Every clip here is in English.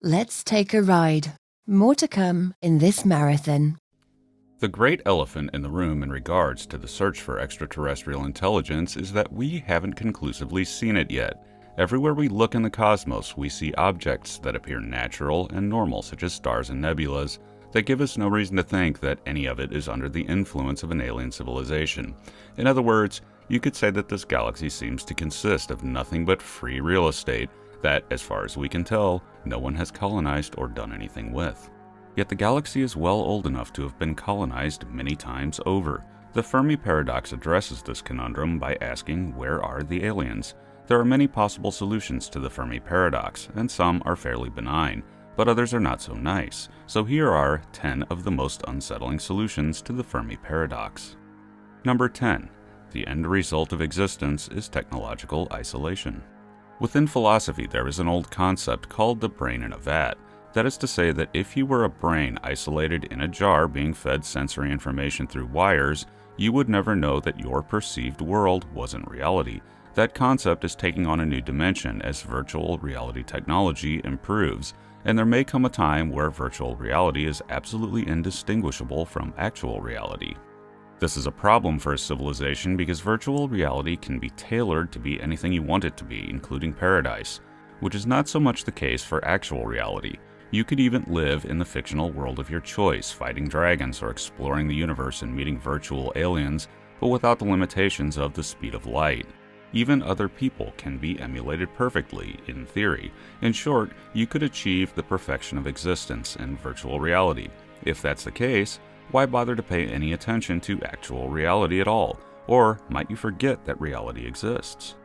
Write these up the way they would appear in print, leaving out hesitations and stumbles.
Let's take a ride. More to come in this marathon. The great elephant in the room in regards to the search for extraterrestrial intelligence is that we haven't conclusively seen it yet. Everywhere we look in the cosmos, we see objects that appear natural and normal, such as stars and nebulas, that give us no reason to think that any of it is under the influence of an alien civilization. In other words, you could say that this galaxy seems to consist of nothing but free real estate that, as far as we can tell, no one has colonized or done anything with. Yet the galaxy is well old enough to have been colonized many times over. The Fermi Paradox addresses this conundrum by asking, where are the aliens? There are many possible solutions to the Fermi Paradox, and some are fairly benign, but others are not so nice. So here are 10 of the most unsettling solutions to the Fermi Paradox. Number 10. The end result of existence is technological isolation. Within philosophy, there is an old concept called the brain in a vat. That is to say that if you were a brain isolated in a jar being fed sensory information through wires, you would never know that your perceived world wasn't reality. That concept is taking on a new dimension as virtual reality technology improves, and there may come a time where virtual reality is absolutely indistinguishable from actual reality. This is a problem for a civilization because virtual reality can be tailored to be anything you want it to be, including paradise, which is not so much the case for actual reality. You could even live in the fictional world of your choice, fighting dragons or exploring the universe and meeting virtual aliens, but without the limitations of the speed of light. Even other people can be emulated perfectly, in theory. In short, you could achieve the perfection of existence in virtual reality. If that's the case, why bother to pay any attention to actual reality at all? Or might you forget that reality exists?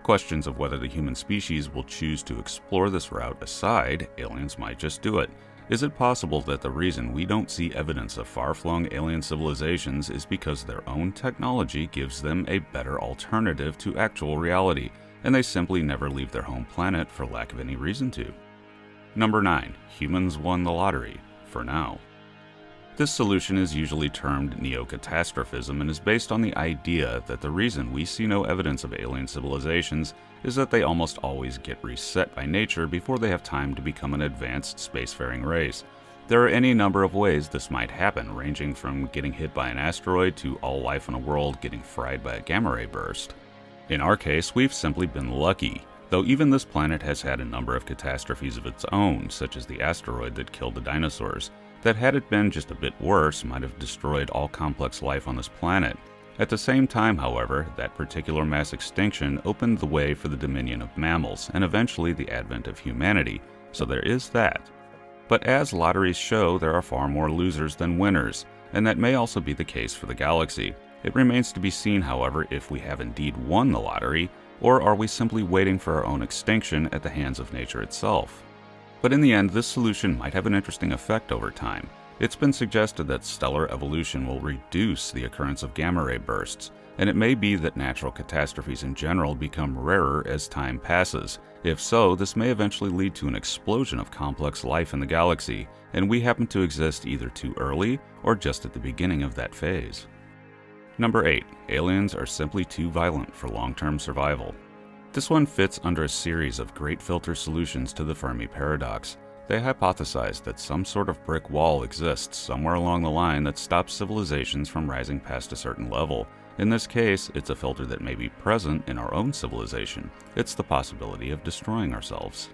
Questions of whether the human species will choose to explore this route aside, aliens might just do it. Is it possible that the reason we don't see evidence of far-flung alien civilizations is because their own technology gives them a better alternative to actual reality, and they simply never leave their home planet for lack of any reason to? Number 9. Humans won the lottery. For now. This solution is usually termed neo-catastrophism and is based on the idea that the reason we see no evidence of alien civilizations is that they almost always get reset by nature before they have time to become an advanced spacefaring race. There are any number of ways this might happen, ranging from getting hit by an asteroid to all life on a world getting fried by a gamma ray burst. In our case, we've simply been lucky, though even this planet has had a number of catastrophes of its own, such as the asteroid that killed the dinosaurs, that had it been just a bit worse might have destroyed all complex life on this planet. At the same time, however, that particular mass extinction opened the way for the dominion of mammals and eventually the advent of humanity, so there is that. But as lotteries show, there are far more losers than winners, and that may also be the case for the galaxy. It remains to be seen, however, if we have indeed won the lottery, or are we simply waiting for our own extinction at the hands of nature itself? But in the end, this solution might have an interesting effect over time. It's been suggested that stellar evolution will reduce the occurrence of gamma ray bursts, and it may be that natural catastrophes in general become rarer as time passes. If so, this may eventually lead to an explosion of complex life in the galaxy, and we happen to exist either too early or just at the beginning of that phase. Number 8. Aliens are simply too violent for long-term survival. This one fits under a series of great filter solutions to the Fermi Paradox. They hypothesize that some sort of brick wall exists somewhere along the line that stops civilizations from rising past a certain level. In this case, it's a filter that may be present in our own civilization. It's the possibility of destroying ourselves.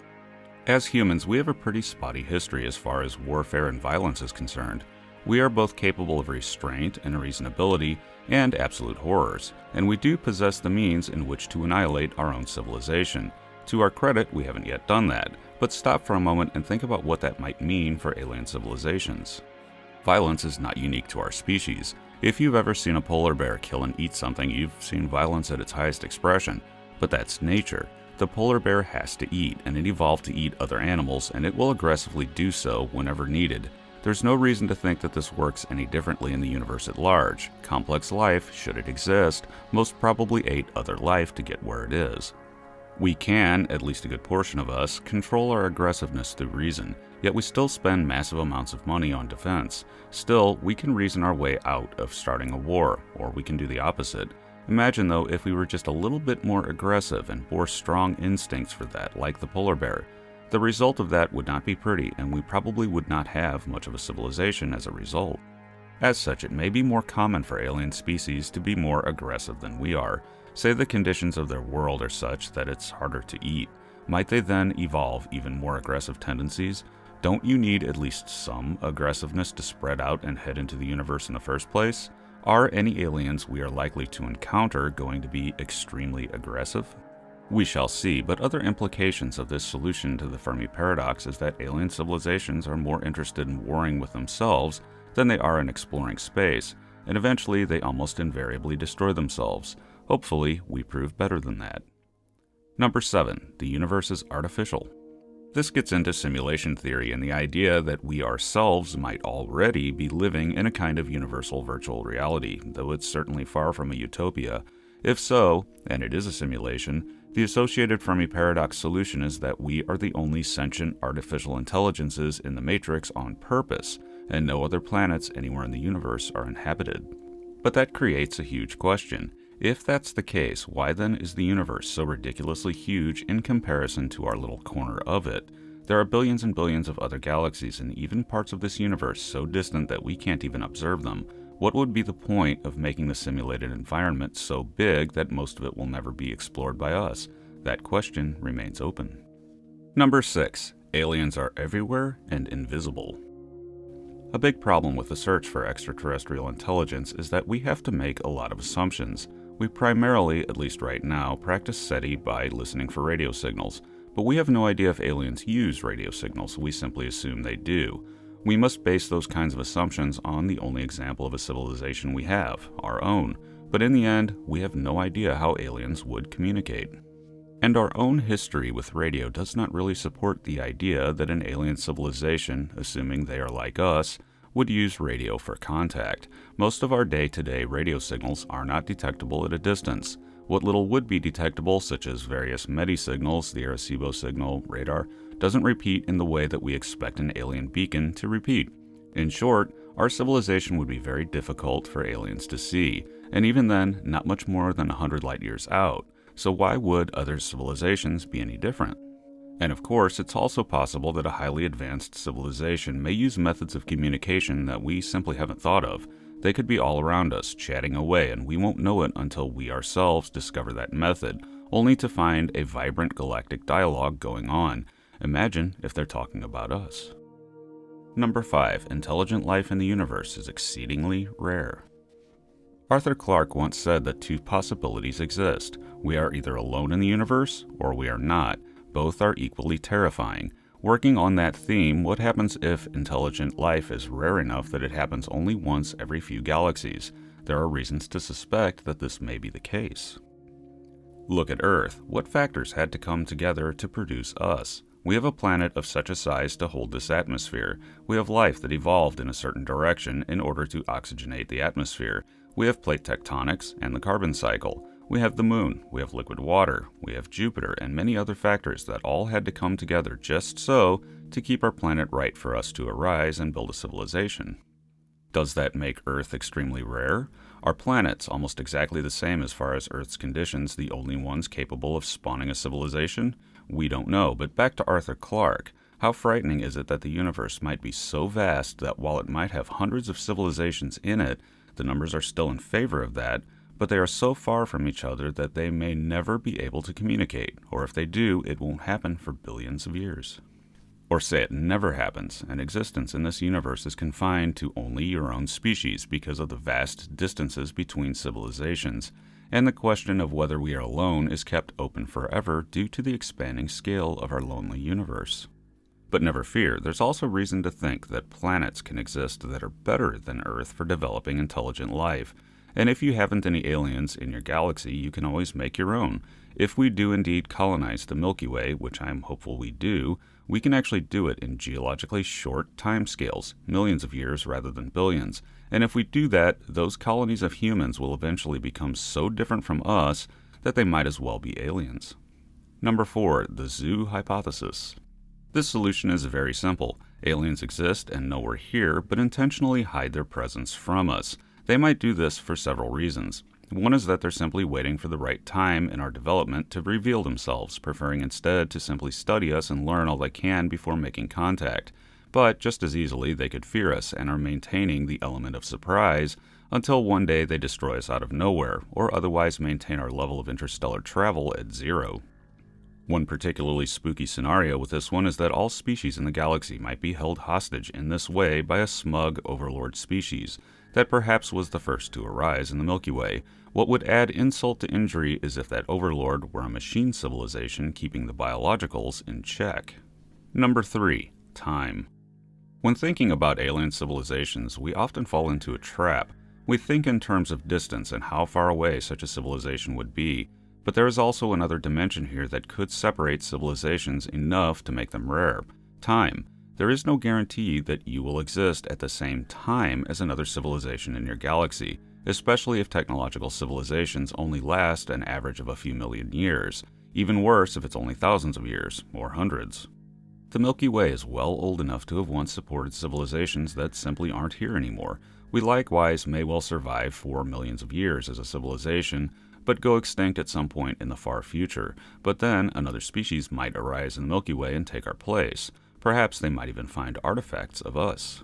As humans, we have a pretty spotty history as far as warfare and violence is concerned. We are both capable of restraint and reasonability and absolute horrors, and we do possess the means in which to annihilate our own civilization. To our credit, we haven't yet done that, but stop for a moment and think about what that might mean for alien civilizations. Violence is not unique to our species. If you've ever seen a polar bear kill and eat something, you've seen violence at its highest expression, but that's nature. The polar bear has to eat, and it evolved to eat other animals, and it will aggressively do so whenever needed. There's no reason to think that this works any differently in the universe at large. Complex life, should it exist, most probably ate other life to get where it is. We can, at least a good portion of us, control our aggressiveness through reason, yet we still spend massive amounts of money on defense. Still, we can reason our way out of starting a war, or we can do the opposite. Imagine, though, if we were just a little bit more aggressive and bore strong instincts for that, like the polar bear. The result of that would not be pretty, and we probably would not have much of a civilization as a result. As such, it may be more common for alien species to be more aggressive than we are. Say the conditions of their world are such that it's harder to eat. Might they then evolve even more aggressive tendencies? Don't you need at least some aggressiveness to spread out and head into the universe in the first place? Are any aliens we are likely to encounter going to be extremely aggressive? We shall see, but other implications of this solution to the Fermi Paradox is that alien civilizations are more interested in warring with themselves than they are in exploring space, and eventually they almost invariably destroy themselves. Hopefully, we prove better than that. Number 7. The universe is artificial. This gets into simulation theory and the idea that we ourselves might already be living in a kind of universal virtual reality, though it's certainly far from a utopia. If so, and it is a simulation, the associated Fermi Paradox solution is that we are the only sentient artificial intelligences in the Matrix on purpose, and no other planets anywhere in the universe are inhabited. But that creates a huge question. If that's the case, why then is the universe so ridiculously huge in comparison to our little corner of it? There are billions and billions of other galaxies and even parts of this universe so distant that we can't even observe them. What would be the point of making the simulated environment so big that most of it will never be explored by us? That question remains open. Number 6. Aliens are everywhere and invisible. A big problem with the search for extraterrestrial intelligence is that we have to make a lot of assumptions. We primarily, at least right now, practice SETI by listening for radio signals, but we have no idea if aliens use radio signals, so we simply assume they do. We must base those kinds of assumptions on the only example of a civilization we have, our own, but in the end, we have no idea how aliens would communicate. And our own history with radio does not really support the idea that an alien civilization, assuming they are like us, would use radio for contact. Most of our day-to-day radio signals are not detectable at a distance. What little would be detectable, such as various METI signals, the Arecibo signal, radar, doesn't repeat in the way that we expect an alien beacon to repeat. In short, our civilization would be very difficult for aliens to see, and even then, not much more than 100 light years out. So why would other civilizations be any different? And of course, it's also possible that a highly advanced civilization may use methods of communication that we simply haven't thought of. They could be all around us, chatting away, and we won't know it until we ourselves discover that method, only to find a vibrant galactic dialogue going on. Imagine if they're talking about us. Number 5. Intelligent life in the universe is exceedingly rare. Arthur Clarke once said that 2 possibilities exist. We are either alone in the universe, or we are not. Both are equally terrifying. Working on that theme, what happens if intelligent life is rare enough that it happens only once every few galaxies? There are reasons to suspect that this may be the case. Look at Earth. What factors had to come together to produce us? We have a planet of such a size to hold this atmosphere. We have life that evolved in a certain direction in order to oxygenate the atmosphere. We have plate tectonics and the carbon cycle. We have the moon, we have liquid water, we have Jupiter, and many other factors that all had to come together just so to keep our planet right for us to arise and build a civilization. Does that make Earth extremely rare? Are planets almost exactly the same as far as Earth's conditions the only ones capable of spawning a civilization? We don't know, but back to Arthur Clarke. How frightening is it that the universe might be so vast that while it might have hundreds of civilizations in it, the numbers are still in favor of that, but they are so far from each other that they may never be able to communicate, or if they do, it won't happen for billions of years. Or say it never happens, and existence in this universe is confined to only your own species because of the vast distances between civilizations, and the question of whether we are alone is kept open forever due to the expanding scale of our lonely universe. But never fear, there's also reason to think that planets can exist that are better than Earth for developing intelligent life. And if you haven't any aliens in your galaxy, you can always make your own. If we do indeed colonize the Milky Way, which I'm hopeful we do, we can actually do it in geologically short timescales, millions of years rather than billions. And if we do that, those colonies of humans will eventually become so different from us that they might as well be aliens. Number 4. The zoo hypothesis. This solution is very simple. Aliens exist and know we're here, but intentionally hide their presence from us. They might do this for several reasons. One is that they're simply waiting for the right time in our development to reveal themselves, preferring instead to simply study us and learn all they can before making contact. But just as easily, they could fear us and are maintaining the element of surprise until one day they destroy us out of nowhere, or otherwise maintain our level of interstellar travel at zero. One particularly spooky scenario with this one is that all species in the galaxy might be held hostage in this way by a smug overlord species that perhaps was the first to arise in the Milky Way. What would add insult to injury is if that overlord were a machine civilization keeping the biologicals in check. Number 3. Time. When thinking about alien civilizations, we often fall into a trap. We think in terms of distance and how far away such a civilization would be, but there is also another dimension here that could separate civilizations enough to make them rare: time. There is no guarantee that you will exist at the same time as another civilization in your galaxy, especially if technological civilizations only last an average of a few million years. Even worse if it's only thousands of years, or hundreds. The Milky Way is well old enough to have once supported civilizations that simply aren't here anymore. We likewise may well survive for millions of years as a civilization, but go extinct at some point in the far future. But then another species might arise in the Milky Way and take our place. Perhaps they might even find artifacts of us.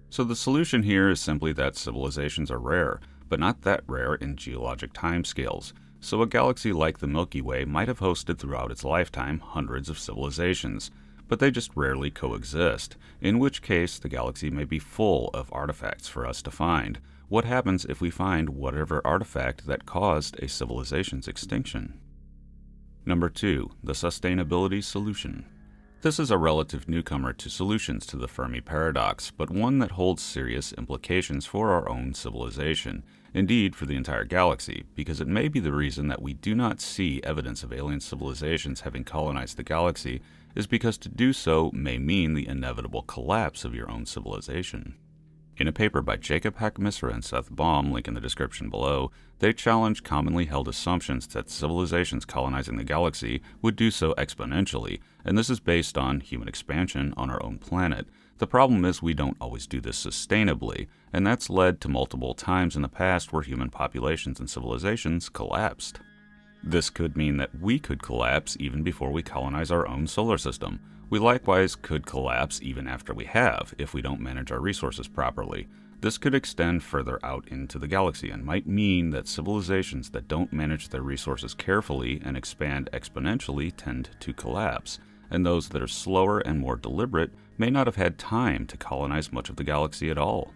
So the solution here is simply that civilizations are rare, but not that rare in geologic timescales. So a galaxy like the Milky Way might have hosted throughout its lifetime hundreds of civilizations, but they just rarely coexist, in which case the galaxy may be full of artifacts for us to find. What happens if we find whatever artifact that caused a civilization's extinction? Number 2. The sustainability solution. This is a relative newcomer to solutions to the Fermi Paradox, but one that holds serious implications for our own civilization, indeed for the entire galaxy, because it may be the reason that we do not see evidence of alien civilizations having colonized the galaxy is because to do so may mean the inevitable collapse of your own civilization. In a paper by Jacob Hack-Misra and Seth Baum, link in the description below, they challenge commonly held assumptions that civilizations colonizing the galaxy would do so exponentially, and this is based on human expansion on our own planet. The problem is we don't always do this sustainably, and that's led to multiple times in the past where human populations and civilizations collapsed. This could mean that we could collapse even before we colonize our own solar system. We likewise could collapse even after we have, if we don't manage our resources properly. This could extend further out into the galaxy and might mean that civilizations that don't manage their resources carefully and expand exponentially tend to collapse, and those that are slower and more deliberate may not have had time to colonize much of the galaxy at all.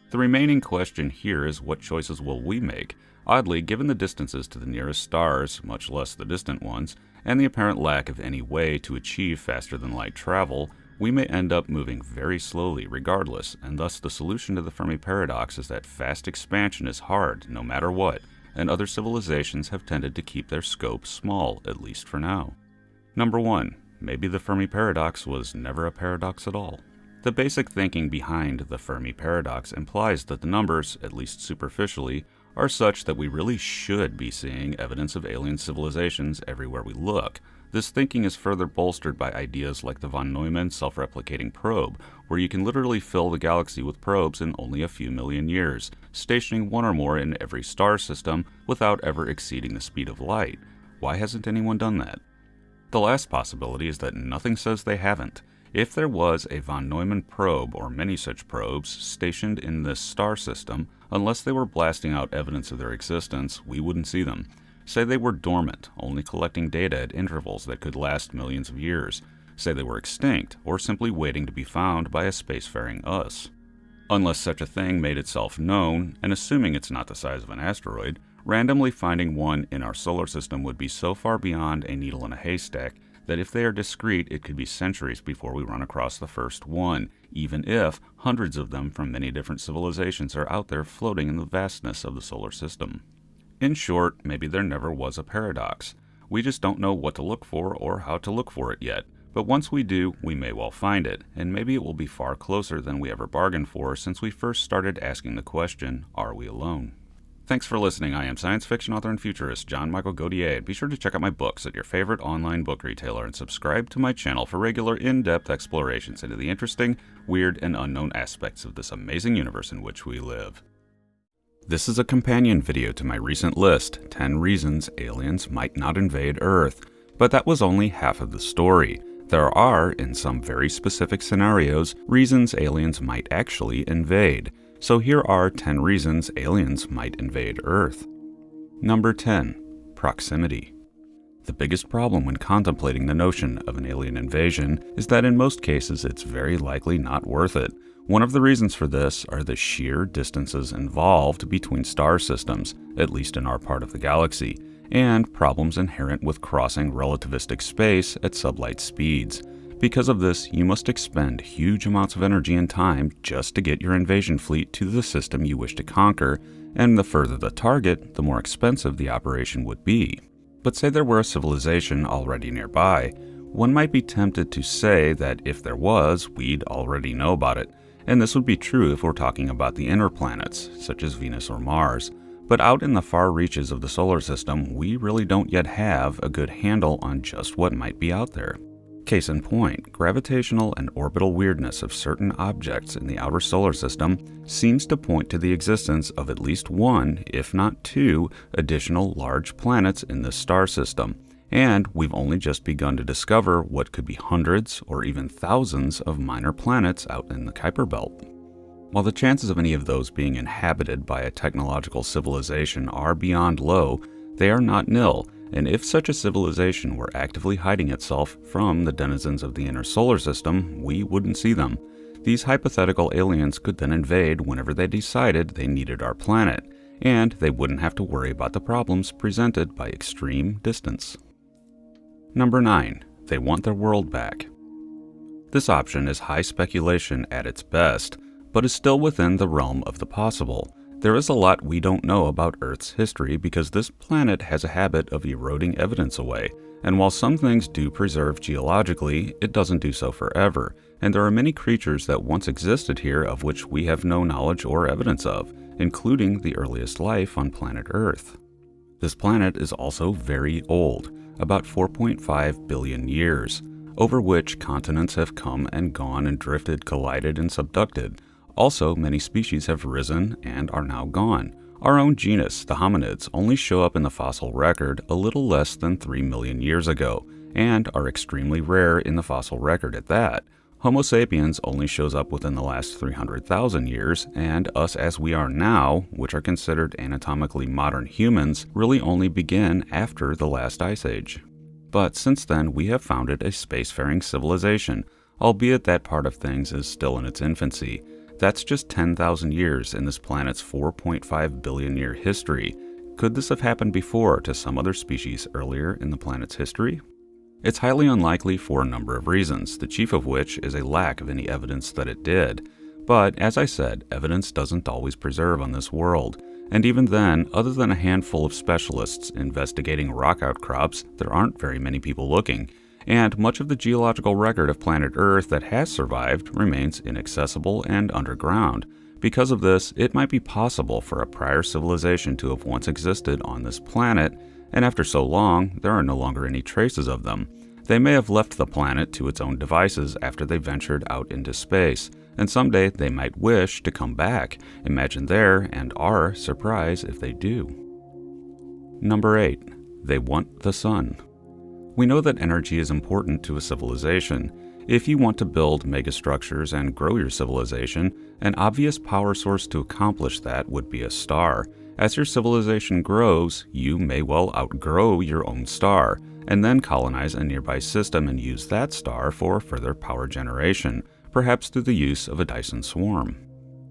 The remaining question here is, what choices will we make? Oddly, given the distances to the nearest stars, much less the distant ones, and the apparent lack of any way to achieve faster-than-light travel, we may end up moving very slowly regardless, and thus the solution to the Fermi Paradox is that fast expansion is hard no matter what, and other civilizations have tended to keep their scope small, at least for now. Number 1. Maybe the Fermi Paradox was never a paradox at all. The basic thinking behind the Fermi Paradox implies that the numbers, at least superficially, are such that we really should be seeing evidence of alien civilizations everywhere we look. This thinking is further bolstered by ideas like the von Neumann self-replicating probe, where you can literally fill the galaxy with probes in only a few million years, stationing one or more in every star system without ever exceeding the speed of light. Why hasn't anyone done that? The last possibility is that nothing says they haven't. If there was a von Neumann probe or many such probes stationed in this star system, unless they were blasting out evidence of their existence, we wouldn't see them. Say they were dormant, only collecting data at intervals that could last millions of years. Say they were extinct, or simply waiting to be found by a spacefaring us. Unless such a thing made itself known, and assuming it's not the size of an asteroid, randomly finding one in our solar system would be so far beyond a needle in a haystack that if they are discrete, it could be centuries before we run across the first one, even if hundreds of them from many different civilizations are out there floating in the vastness of the solar system. In short, maybe there never was a paradox. We just don't know what to look for or how to look for it yet, but once we do, we may well find it, and maybe it will be far closer than we ever bargained for since we first started asking the question, are we alone? Thanks for listening. I am science fiction author and futurist John Michael Godier, and be sure to check out my books at your favorite online book retailer and subscribe to my channel for regular in-depth explorations into the interesting, weird, and unknown aspects of this amazing universe in which we live. This is a companion video to my recent list, 10 Reasons Aliens Might Not Invade Earth, but that was only half of the story. There are, in some very specific scenarios, reasons aliens might actually invade. So here are 10 reasons aliens might invade Earth. Number 10. Proximity. The biggest problem when contemplating the notion of an alien invasion is that in most cases it's very likely not worth it. One of the reasons for this are the sheer distances involved between star systems, at least in our part of the galaxy, and problems inherent with crossing relativistic space at sublight speeds. Because of this, you must expend huge amounts of energy and time just to get your invasion fleet to the system you wish to conquer, and the further the target, the more expensive the operation would be. But say there were a civilization already nearby, one might be tempted to say that if there was, we'd already know about it. And this would be true if we're talking about the inner planets, such as Venus or Mars. But out in the far reaches of the solar system, we really don't yet have a good handle on just what might be out there. Case in point, gravitational and orbital weirdness of certain objects in the outer solar system seems to point to the existence of at least one, if not two, additional large planets in this star system. And we've only just begun to discover what could be hundreds or even thousands of minor planets out in the Kuiper Belt. While the chances of any of those being inhabited by a technological civilization are beyond low, they are not nil, and if such a civilization were actively hiding itself from the denizens of the inner solar system, we wouldn't see them. These hypothetical aliens could then invade whenever they decided they needed our planet, and they wouldn't have to worry about the problems presented by extreme distance. Number 9. They want their world back. This option is high speculation at its best, but is still within the realm of the possible. There is a lot we don't know about Earth's history because this planet has a habit of eroding evidence away, and while some things do preserve geologically, it doesn't do so forever, and there are many creatures that once existed here of which we have no knowledge or evidence of, including the earliest life on planet Earth. This planet is also very old, about 4.5 billion years, over which continents have come and gone and drifted, collided, and subducted. Also, many species have risen and are now gone. Our own genus, the hominids, only show up in the fossil record a little less than 3 million years ago, and are extremely rare in the fossil record at that. Homo sapiens only shows up within the last 300,000 years, and us as we are now, which are considered anatomically modern humans, really only begin after the last ice age. But since then, we have founded a spacefaring civilization, albeit that part of things is still in its infancy. That's just 10,000 years in this planet's 4.5 billion year history. Could this have happened before to some other species earlier in the planet's history? It's highly unlikely for a number of reasons, the chief of which is a lack of any evidence that it did. But, as I said, evidence doesn't always preserve on this world. And even then, other than a handful of specialists investigating rock outcrops, there aren't very many people looking. And much of the geological record of planet Earth that has survived remains inaccessible and underground. Because of this, it might be possible for a prior civilization to have once existed on this planet, and after so long, there are no longer any traces of them. They may have left the planet to its own devices after they ventured out into space, and someday they might wish to come back. Imagine their and our surprise if they do. Number 8. They want the sun. We know that energy is important to a civilization. If you want to build megastructures and grow your civilization, an obvious power source to accomplish that would be a star. As your civilization grows, you may well outgrow your own star, and then colonize a nearby system and use that star for further power generation, perhaps through the use of a Dyson swarm.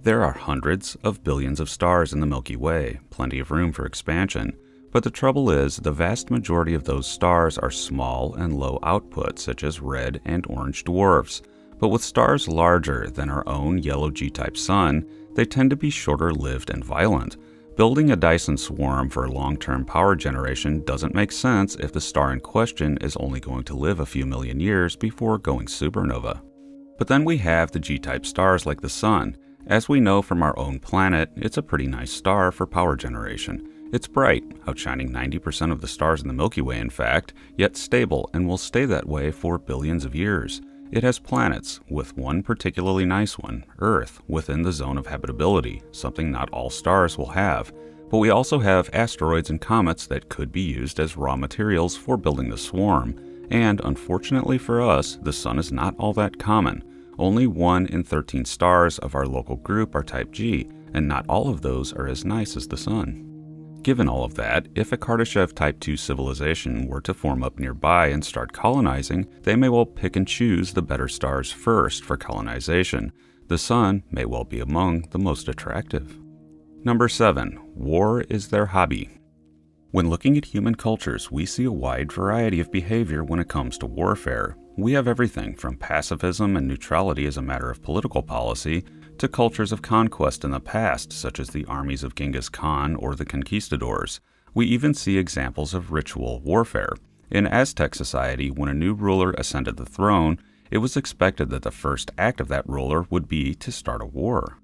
There are hundreds of billions of stars in the Milky Way, plenty of room for expansion. But the trouble is, the vast majority of those stars are small and low output, such as red and orange dwarfs. But with stars larger than our own yellow G-type sun, they tend to be shorter-lived and violent. Building a Dyson swarm for long-term power generation doesn't make sense if the star in question is only going to live a few million years before going supernova. But then we have the G-type stars like the sun. As we know from our own planet, it's a pretty nice star for power generation. It's bright, outshining 90% of the stars in the Milky Way in fact, yet stable and will stay that way for billions of years. It has planets, with one particularly nice one, Earth, within the zone of habitability, something not all stars will have. But we also have asteroids and comets that could be used as raw materials for building the swarm. And unfortunately for us, the Sun is not all that common. Only 1 in 13 stars of our local group are Type G, and not all of those are as nice as the Sun. Given all of that, if a Kardashev Type 2 civilization were to form up nearby and start colonizing, they may well pick and choose the better stars first for colonization. The Sun may well be among the most attractive. Number 7. War is their hobby. When looking at human cultures, we see a wide variety of behavior when it comes to warfare. We have everything from pacifism and neutrality as a matter of political policy to cultures of conquest in the past, such as the armies of Genghis Khan or the conquistadors. We even see examples of ritual warfare. In Aztec society, when a new ruler ascended the throne, it was expected that the first act of that ruler would be to start a war.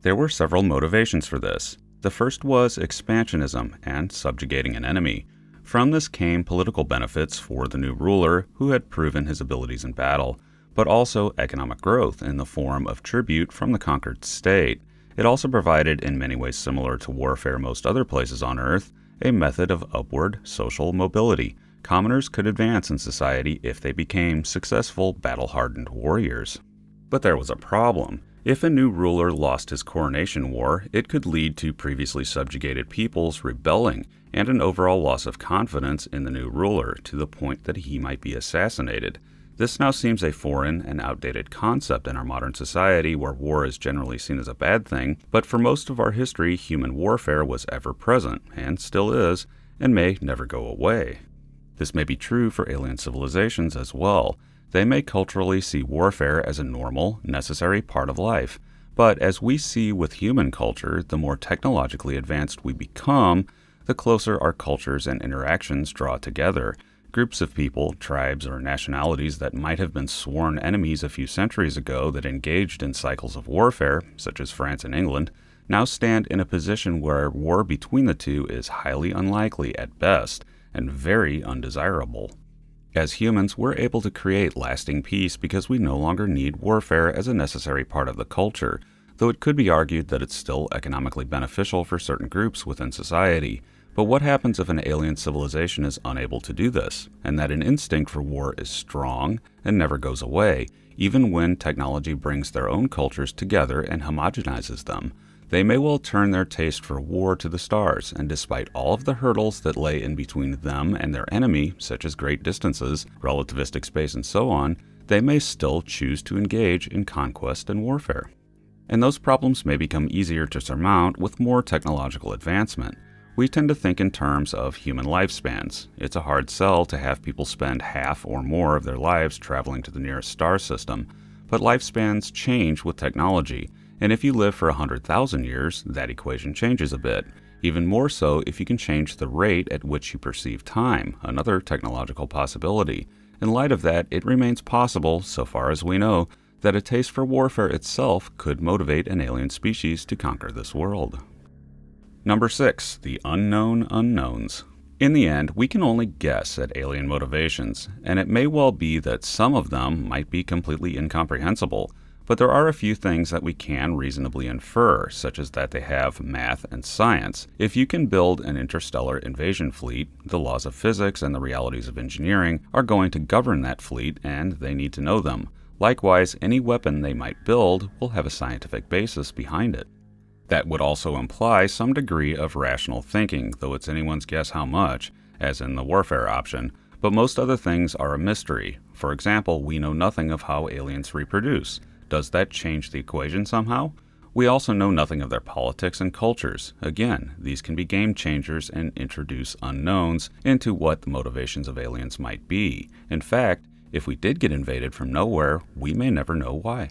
There were several motivations for this. The first was expansionism and subjugating an enemy. From this came political benefits for the new ruler who had proven his abilities in battle, but also economic growth in the form of tribute from the conquered state. It also provided, in many ways similar to warfare most other places on Earth, a method of upward social mobility. Commoners could advance in society if they became successful, battle-hardened warriors. But there was a problem. If a new ruler lost his coronation war, it could lead to previously subjugated peoples rebelling and an overall loss of confidence in the new ruler to the point that he might be assassinated. This now seems a foreign and outdated concept in our modern society where war is generally seen as a bad thing, but for most of our history, human warfare was ever present, and still is, and may never go away. This may be true for alien civilizations as well. They may culturally see warfare as a normal, necessary part of life. But as we see with human culture, the more technologically advanced we become, the closer our cultures and interactions draw together. Groups of people, tribes, or nationalities that might have been sworn enemies a few centuries ago that engaged in cycles of warfare, such as France and England, now stand in a position where war between the two is highly unlikely at best and very undesirable. As humans, we're able to create lasting peace because we no longer need warfare as a necessary part of the culture, though it could be argued that it's still economically beneficial for certain groups within society. But what happens if an alien civilization is unable to do this, and that an instinct for war is strong and never goes away, even when technology brings their own cultures together and homogenizes them? They may well turn their taste for war to the stars, and despite all of the hurdles that lay in between them and their enemy, such as great distances, relativistic space, and so on, they may still choose to engage in conquest and warfare. And those problems may become easier to surmount with more technological advancement. We tend to think in terms of human lifespans. It's a hard sell to have people spend half or more of their lives traveling to the nearest star system, but lifespans change with technology. And if you live for 100,000 years, that equation changes a bit. Even more so if you can change the rate at which you perceive time, another technological possibility. In light of that, it remains possible, so far as we know, that a taste for warfare itself could motivate an alien species to conquer this world. Number 6. The unknown unknowns. In the end, we can only guess at alien motivations, and it may well be that some of them might be completely incomprehensible. But there are a few things that we can reasonably infer, such as that they have math and science. If you can build an interstellar invasion fleet, the laws of physics and the realities of engineering are going to govern that fleet, and they need to know them. Likewise, any weapon they might build will have a scientific basis behind it. That would also imply some degree of rational thinking, though it's anyone's guess how much, as in the warfare option, but most other things are a mystery. For example, we know nothing of how aliens reproduce. Does that change the equation somehow? We also know nothing of their politics and cultures. Again, these can be game changers and introduce unknowns into what the motivations of aliens might be. In fact, if we did get invaded from nowhere, we may never know why.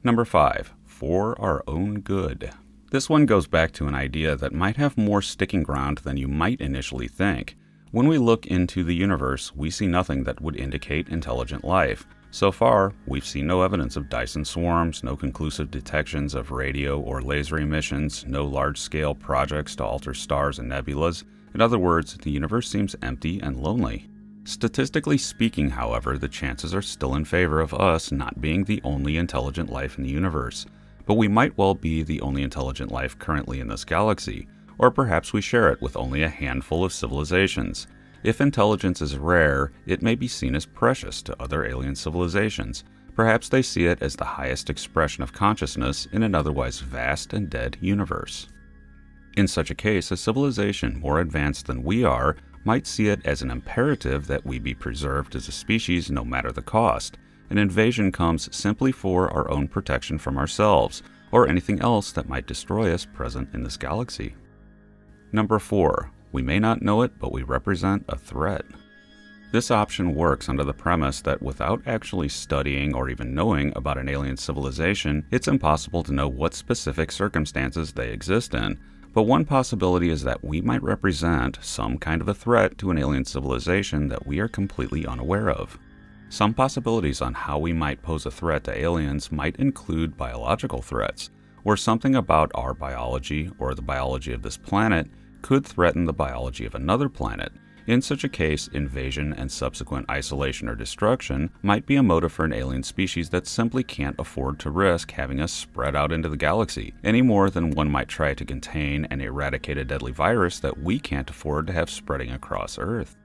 Number 5. For our own good. This one goes back to an idea that might have more sticking ground than you might initially think. When we look into the universe, we see nothing that would indicate intelligent life. So far, we've seen no evidence of Dyson swarms, no conclusive detections of radio or laser emissions, no large-scale projects to alter stars and nebulas. In other words, the universe seems empty and lonely. Statistically speaking, however, the chances are still in favor of us not being the only intelligent life in the universe, but we might well be the only intelligent life currently in this galaxy, or perhaps we share it with only a handful of civilizations. If intelligence is rare, it may be seen as precious to other alien civilizations. Perhaps they see it as the highest expression of consciousness in an otherwise vast and dead universe. In such a case, a civilization more advanced than we are might see it as an imperative that we be preserved as a species no matter the cost. An invasion comes simply for our own protection from ourselves, or anything else that might destroy us present in this galaxy. Number 4. We may not know it, but we represent a threat. This option works under the premise that without actually studying or even knowing about an alien civilization, it's impossible to know what specific circumstances they exist in. But one possibility is that we might represent some kind of a threat to an alien civilization that we are completely unaware of. Some possibilities on how we might pose a threat to aliens might include biological threats, where something about our biology or the biology of this planet could threaten the biology of another planet. In such a case, invasion and subsequent isolation or destruction might be a motive for an alien species that simply can't afford to risk having us spread out into the galaxy, any more than one might try to contain and eradicate a deadly virus that we can't afford to have spreading across Earth.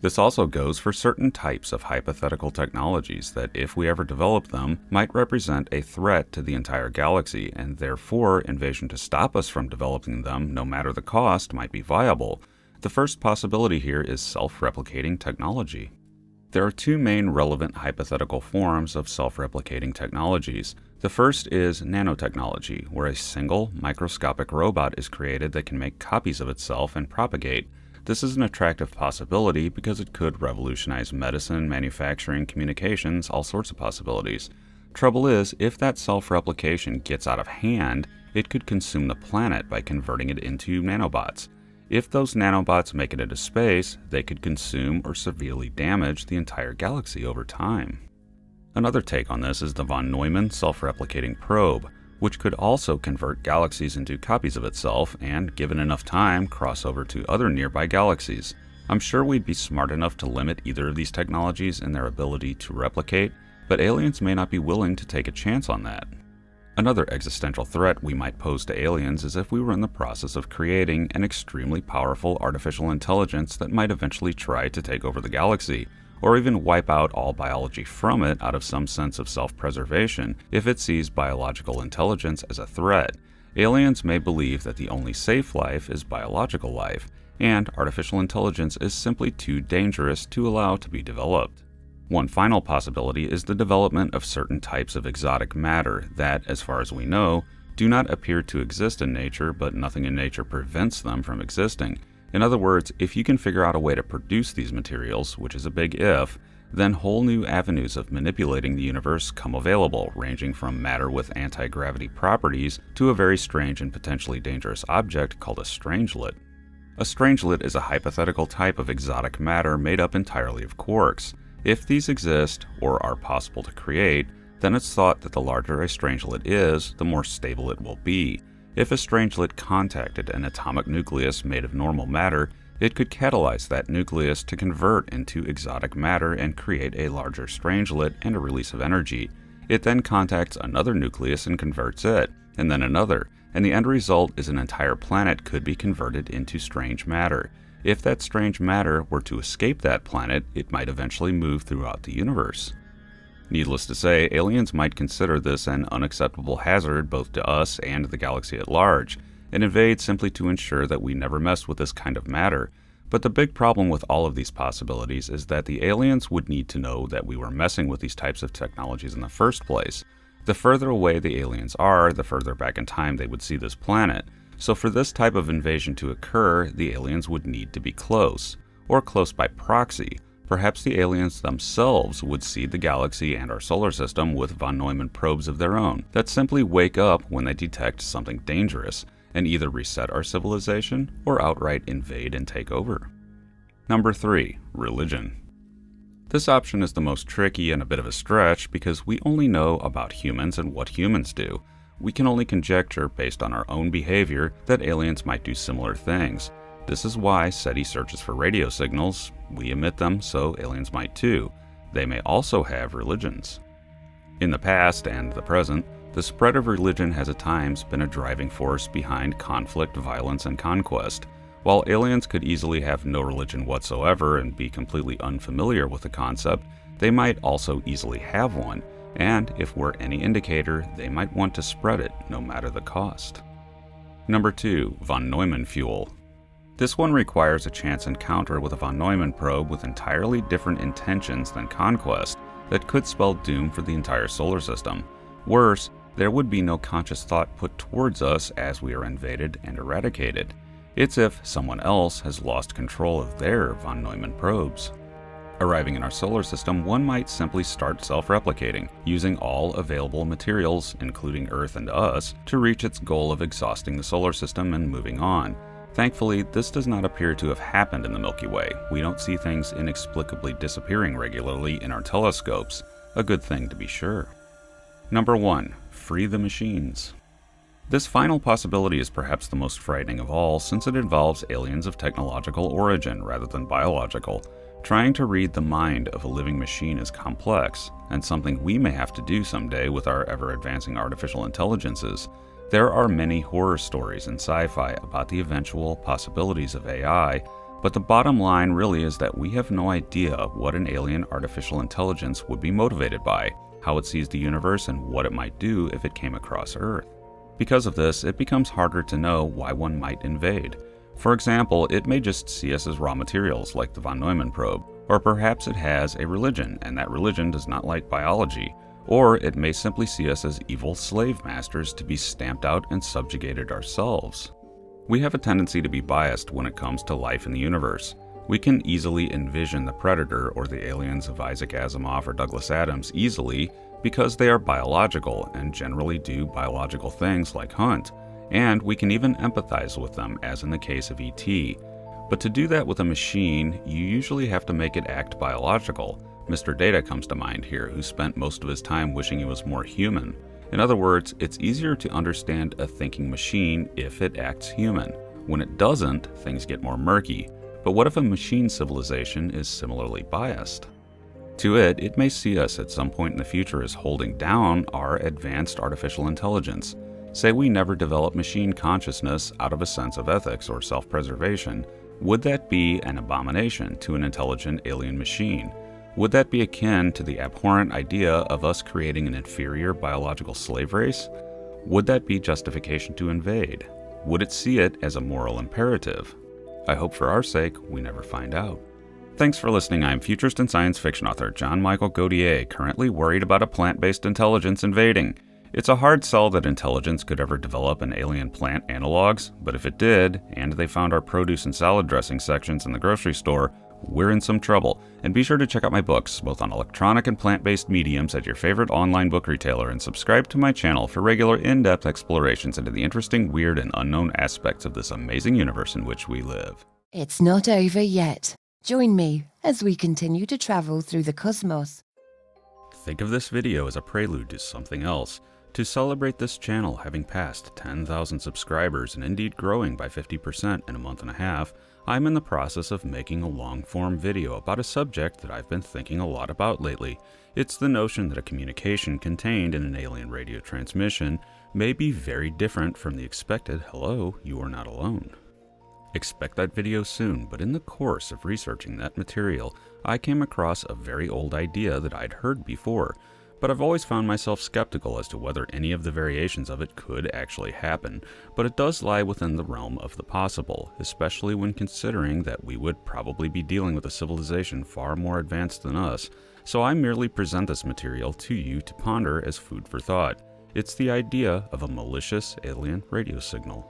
This also goes for certain types of hypothetical technologies that, if we ever develop them, might represent a threat to the entire galaxy, and therefore invasion to stop us from developing them, no matter the cost, might be viable. The first possibility here is self-replicating technology. There are two main relevant hypothetical forms of self-replicating technologies. The first is nanotechnology, where a single microscopic robot is created that can make copies of itself and propagate. This is an attractive possibility because it could revolutionize medicine, manufacturing, communications, all sorts of possibilities. Trouble is, if that self-replication gets out of hand, it could consume the planet by converting it into nanobots. If those nanobots make it into space, they could consume or severely damage the entire galaxy over time. Another take on this is the von Neumann self-replicating probe, which could also convert galaxies into copies of itself and, given enough time, cross over to other nearby galaxies. I'm sure we'd be smart enough to limit either of these technologies in their ability to replicate, but aliens may not be willing to take a chance on that. Another existential threat we might pose to aliens is if we were in the process of creating an extremely powerful artificial intelligence that might eventually try to take over the galaxy, or even wipe out all biology from it out of some sense of self-preservation if it sees biological intelligence as a threat. Aliens may believe that the only safe life is biological life, and artificial intelligence is simply too dangerous to allow to be developed. One final possibility is the development of certain types of exotic matter that, as far as we know, do not appear to exist in nature, but nothing in nature prevents them from existing. In other words, if you can figure out a way to produce these materials, which is a big if, then whole new avenues of manipulating the universe come available, ranging from matter with anti-gravity properties to a very strange and potentially dangerous object called a strangelet. A strangelet is a hypothetical type of exotic matter made up entirely of quarks. If these exist, or are possible to create, then it's thought that the larger a strangelet is, the more stable it will be. If a strangelet contacted an atomic nucleus made of normal matter, it could catalyze that nucleus to convert into exotic matter and create a larger strangelet and a release of energy. It then contacts another nucleus and converts it, and then another, and the end result is an entire planet could be converted into strange matter. If that strange matter were to escape that planet, it might eventually move throughout the universe. Needless to say, aliens might consider this an unacceptable hazard both to us and the galaxy at large, and invade simply to ensure that we never mess with this kind of matter. But the big problem with all of these possibilities is that the aliens would need to know that we were messing with these types of technologies in the first place. The further away the aliens are, the further back in time they would see this planet. So for this type of invasion to occur, the aliens would need to be close, or close by proxy. Perhaps the aliens themselves would seed the galaxy and our solar system with von Neumann probes of their own that simply wake up when they detect something dangerous, and either reset our civilization or outright invade and take over. Number 3. Religion. This option is the most tricky and a bit of a stretch because we only know about humans and what humans do. We can only conjecture based on our own behavior that aliens might do similar things. This is why SETI searches for radio signals. We emit them, so aliens might too. They may also have religions. In the past and the present, the spread of religion has at times been a driving force behind conflict, violence, and conquest. While aliens could easily have no religion whatsoever and be completely unfamiliar with the concept, they might also easily have one, and if we're any indicator, they might want to spread it no matter the cost. Number 2. Von Neumann fuel. This one requires a chance encounter with a von Neumann probe with entirely different intentions than conquest that could spell doom for the entire solar system. Worse, there would be no conscious thought put towards us as we are invaded and eradicated. It's if someone else has lost control of their von Neumann probes. Arriving in our solar system, one might simply start self-replicating, using all available materials, including Earth and us, to reach its goal of exhausting the solar system and moving on. Thankfully, this does not appear to have happened in the Milky Way. We don't see things inexplicably disappearing regularly in our telescopes. A good thing to be sure. Number 1. Free the machines. This final possibility is perhaps the most frightening of all, since it involves aliens of technological origin rather than biological. Trying to read the mind of a living machine is complex, and something we may have to do someday with our ever-advancing artificial intelligences. There are many horror stories in sci-fi about the eventual possibilities of AI, but the bottom line really is that we have no idea what an alien artificial intelligence would be motivated by, how it sees the universe, and what it might do if it came across Earth. Because of this, it becomes harder to know why one might invade. For example, it may just see us as raw materials like the von Neumann probe, or perhaps it has a religion and that religion does not like biology, or it may simply see us as evil slave masters to be stamped out and subjugated ourselves. We have a tendency to be biased when it comes to life in the universe. We can easily envision the Predator or the aliens of Isaac Asimov or Douglas Adams easily because they are biological and generally do biological things like hunt, and we can even empathize with them as in the case of E.T. But to do that with a machine, you usually have to make it act biological. Mr. Data comes to mind here, who spent most of his time wishing he was more human. In other words, it's easier to understand a thinking machine if it acts human. When it doesn't, things get more murky. But what if a machine civilization is similarly biased? To it, it may see us at some point in the future as holding down our advanced artificial intelligence. Say we never develop machine consciousness out of a sense of ethics or self-preservation. Would that be an abomination to an intelligent alien machine? Would that be akin to the abhorrent idea of us creating an inferior biological slave race? Would that be justification to invade? Would it see it as a moral imperative? I hope for our sake we never find out. Thanks for listening. I'm futurist and science fiction author John Michael Godier, currently worried about a plant-based intelligence invading. It's a hard sell that intelligence could ever develop an alien plant analogs, but if it did, and they found our produce and salad dressing sections in the grocery store, we're in some trouble. And be sure to check out my books, both on electronic and plant-based mediums at your favorite online book retailer, and subscribe to my channel for regular in-depth explorations into the interesting, weird, and unknown aspects of this amazing universe in which we live. It's not over yet. Join me as we continue to travel through the cosmos. Think of this video as a prelude to something else. To celebrate this channel having passed 10,000 subscribers and indeed growing by 50% in a month and a half, I'm in the process of making a long-form video about a subject that I've been thinking a lot about lately. It's the notion that a communication contained in an alien radio transmission may be very different from the expected "hello, you are not alone." Expect that video soon, but in the course of researching that material, I came across a very old idea that I'd heard before, but I've always found myself skeptical as to whether any of the variations of it could actually happen, but it does lie within the realm of the possible, especially when considering that we would probably be dealing with a civilization far more advanced than us, so I merely present this material to you to ponder as food for thought. It's the idea of a malicious alien radio signal.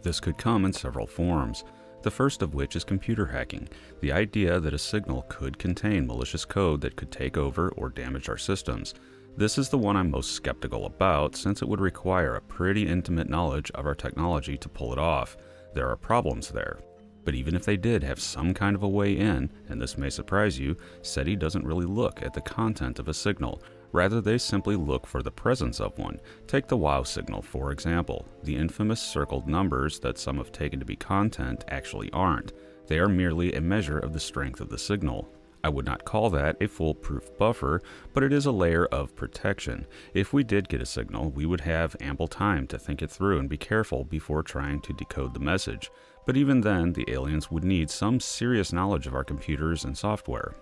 This could come in several forms. The first of which is computer hacking, the idea that a signal could contain malicious code that could take over or damage our systems. This is the one I'm most skeptical about, since it would require a pretty intimate knowledge of our technology to pull it off. There are problems there. But even if they did have some kind of a way in, and this may surprise you, SETI doesn't really look at the content of a signal. Rather, they simply look for the presence of one. Take the wow signal, for example. The infamous circled numbers that some have taken to be content actually aren't. They are merely a measure of the strength of the signal. I would not call that a foolproof buffer, but it is a layer of protection. If we did get a signal, we would have ample time to think it through and be careful before trying to decode the message. But even then, the aliens would need some serious knowledge of our computers and software.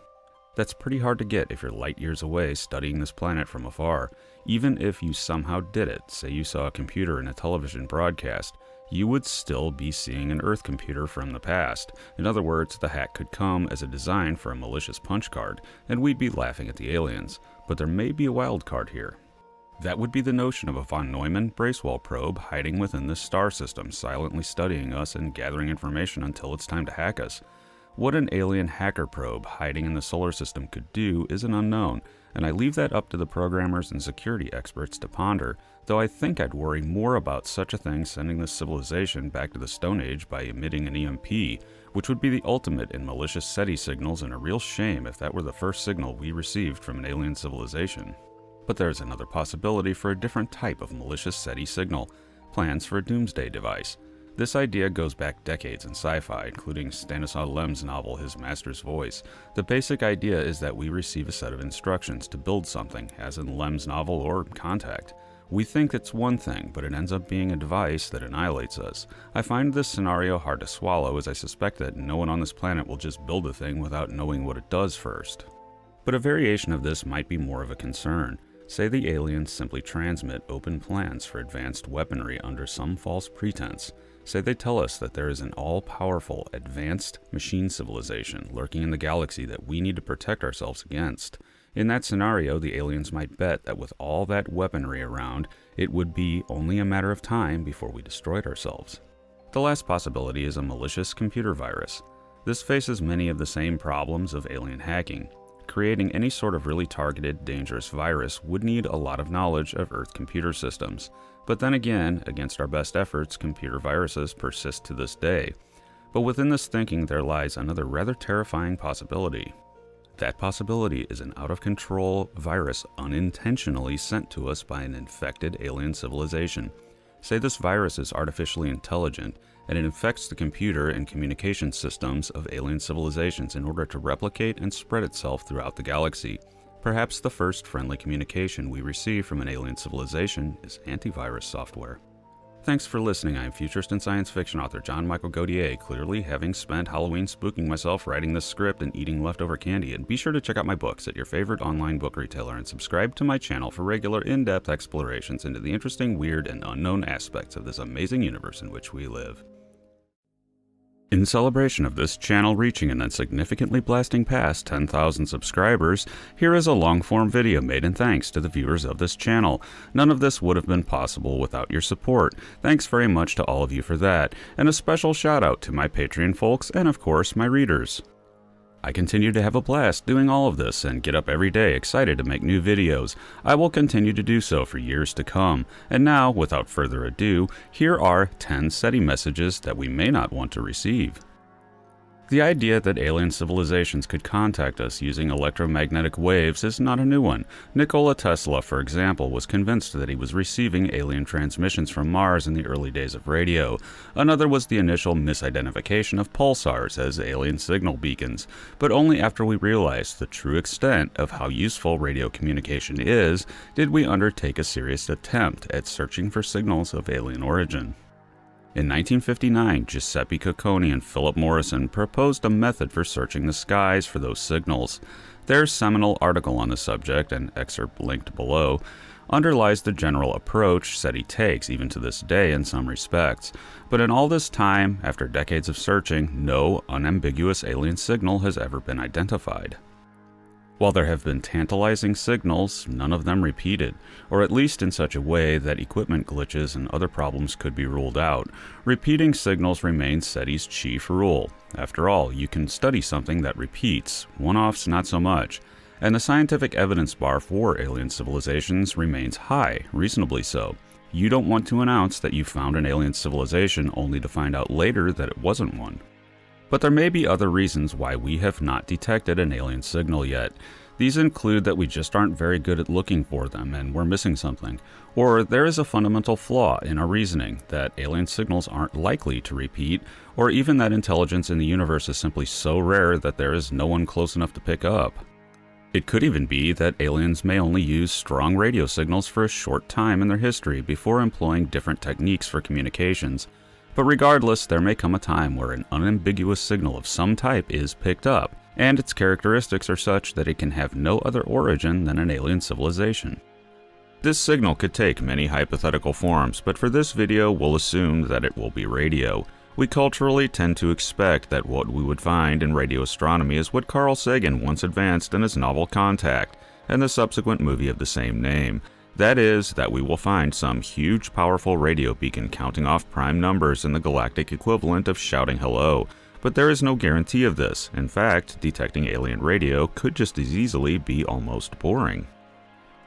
That's pretty hard to get if you're light years away studying this planet from afar. Even if you somehow did it, say you saw a computer in a television broadcast, you would still be seeing an Earth computer from the past. In other words, the hack could come as a design for a malicious punch card, and we'd be laughing at the aliens. But there may be a wild card here. That would be the notion of a von Neumann Bracewell probe hiding within this star system, silently studying us and gathering information until it's time to hack us. What an alien hacker probe hiding in the solar system could do is an unknown, and I leave that up to the programmers and security experts to ponder, though I think I'd worry more about such a thing sending this civilization back to the Stone Age by emitting an EMP, which would be the ultimate in malicious SETI signals, and a real shame if that were the first signal we received from an alien civilization. But there's another possibility for a different type of malicious SETI signal: plans for a doomsday device. This idea goes back decades in sci-fi, including Stanislaw Lem's novel His Master's Voice. The basic idea is that we receive a set of instructions to build something, as in Lem's novel or Contact. We think it's one thing, but it ends up being a device that annihilates us. I find this scenario hard to swallow, as I suspect that no one on this planet will just build a thing without knowing what it does first. But a variation of this might be more of a concern. Say the aliens simply transmit open plans for advanced weaponry under some false pretense. Say they tell us that there is an all-powerful, advanced machine civilization lurking in the galaxy that we need to protect ourselves against. In that scenario, the aliens might bet that with all that weaponry around, it would be only a matter of time before we destroyed ourselves. The last possibility is a malicious computer virus. This faces many of the same problems of alien hacking. Creating any sort of really targeted, dangerous virus would need a lot of knowledge of Earth computer systems. But then again, against our best efforts, computer viruses persist to this day. But within this thinking there lies another rather terrifying possibility. That possibility is an out-of-control virus unintentionally sent to us by an infected alien civilization. Say this virus is artificially intelligent, and it infects the computer and communication systems of alien civilizations in order to replicate and spread itself throughout the galaxy. Perhaps the first friendly communication we receive from an alien civilization is antivirus software. Thanks for listening. I am futurist and science fiction author John Michael Godier, clearly having spent Halloween spooking myself writing this script and eating leftover candy. And be sure to check out my books at your favorite online book retailer and subscribe to my channel for regular in-depth explorations into the interesting, weird, and unknown aspects of this amazing universe in which we live. In celebration of this channel reaching and then significantly blasting past 10,000 subscribers, here is a long-form video made in thanks to the viewers of this channel. None of this would have been possible without your support. Thanks very much to all of you for that, and a special shout out to my Patreon folks and of course my readers. I continue to have a blast doing all of this and get up every day excited to make new videos. I will continue to do so for years to come. And now, without further ado, here are 10 SETI messages that we may not want to receive. The idea that alien civilizations could contact us using electromagnetic waves is not a new one. Nikola Tesla, for example, was convinced that he was receiving alien transmissions from Mars in the early days of radio. Another was the initial misidentification of pulsars as alien signal beacons, but only after we realized the true extent of how useful radio communication is, did we undertake a serious attempt at searching for signals of alien origin. In 1959, Giuseppe Cocconi and Philip Morrison proposed a method for searching the skies for those signals. Their seminal article on the subject, an excerpt linked below, underlies the general approach SETI takes even to this day in some respects. But in all this time, after decades of searching, no unambiguous alien signal has ever been identified. While there have been tantalizing signals, none of them repeated, or at least in such a way that equipment glitches and other problems could be ruled out. Repeating signals remains SETI's chief rule. After all, you can study something that repeats, one-offs not so much. And the scientific evidence bar for alien civilizations remains high, reasonably so. You don't want to announce that you found an alien civilization only to find out later that it wasn't one. But there may be other reasons why we have not detected an alien signal yet. These include that we just aren't very good at looking for them and we're missing something, or there is a fundamental flaw in our reasoning that alien signals aren't likely to repeat, or even that intelligence in the universe is simply so rare that there is no one close enough to pick up. It could even be that aliens may only use strong radio signals for a short time in their history before employing different techniques for communications. But regardless, there may come a time where an unambiguous signal of some type is picked up, and its characteristics are such that it can have no other origin than an alien civilization. This signal could take many hypothetical forms, but for this video we'll assume that it will be radio. We culturally tend to expect that what we would find in radio astronomy is what Carl Sagan once advanced in his novel Contact, and the subsequent movie of the same name. That is, that we will find some huge powerful radio beacon counting off prime numbers in the galactic equivalent of shouting hello. But there is no guarantee of this. In fact, detecting alien radio could just as easily be almost boring.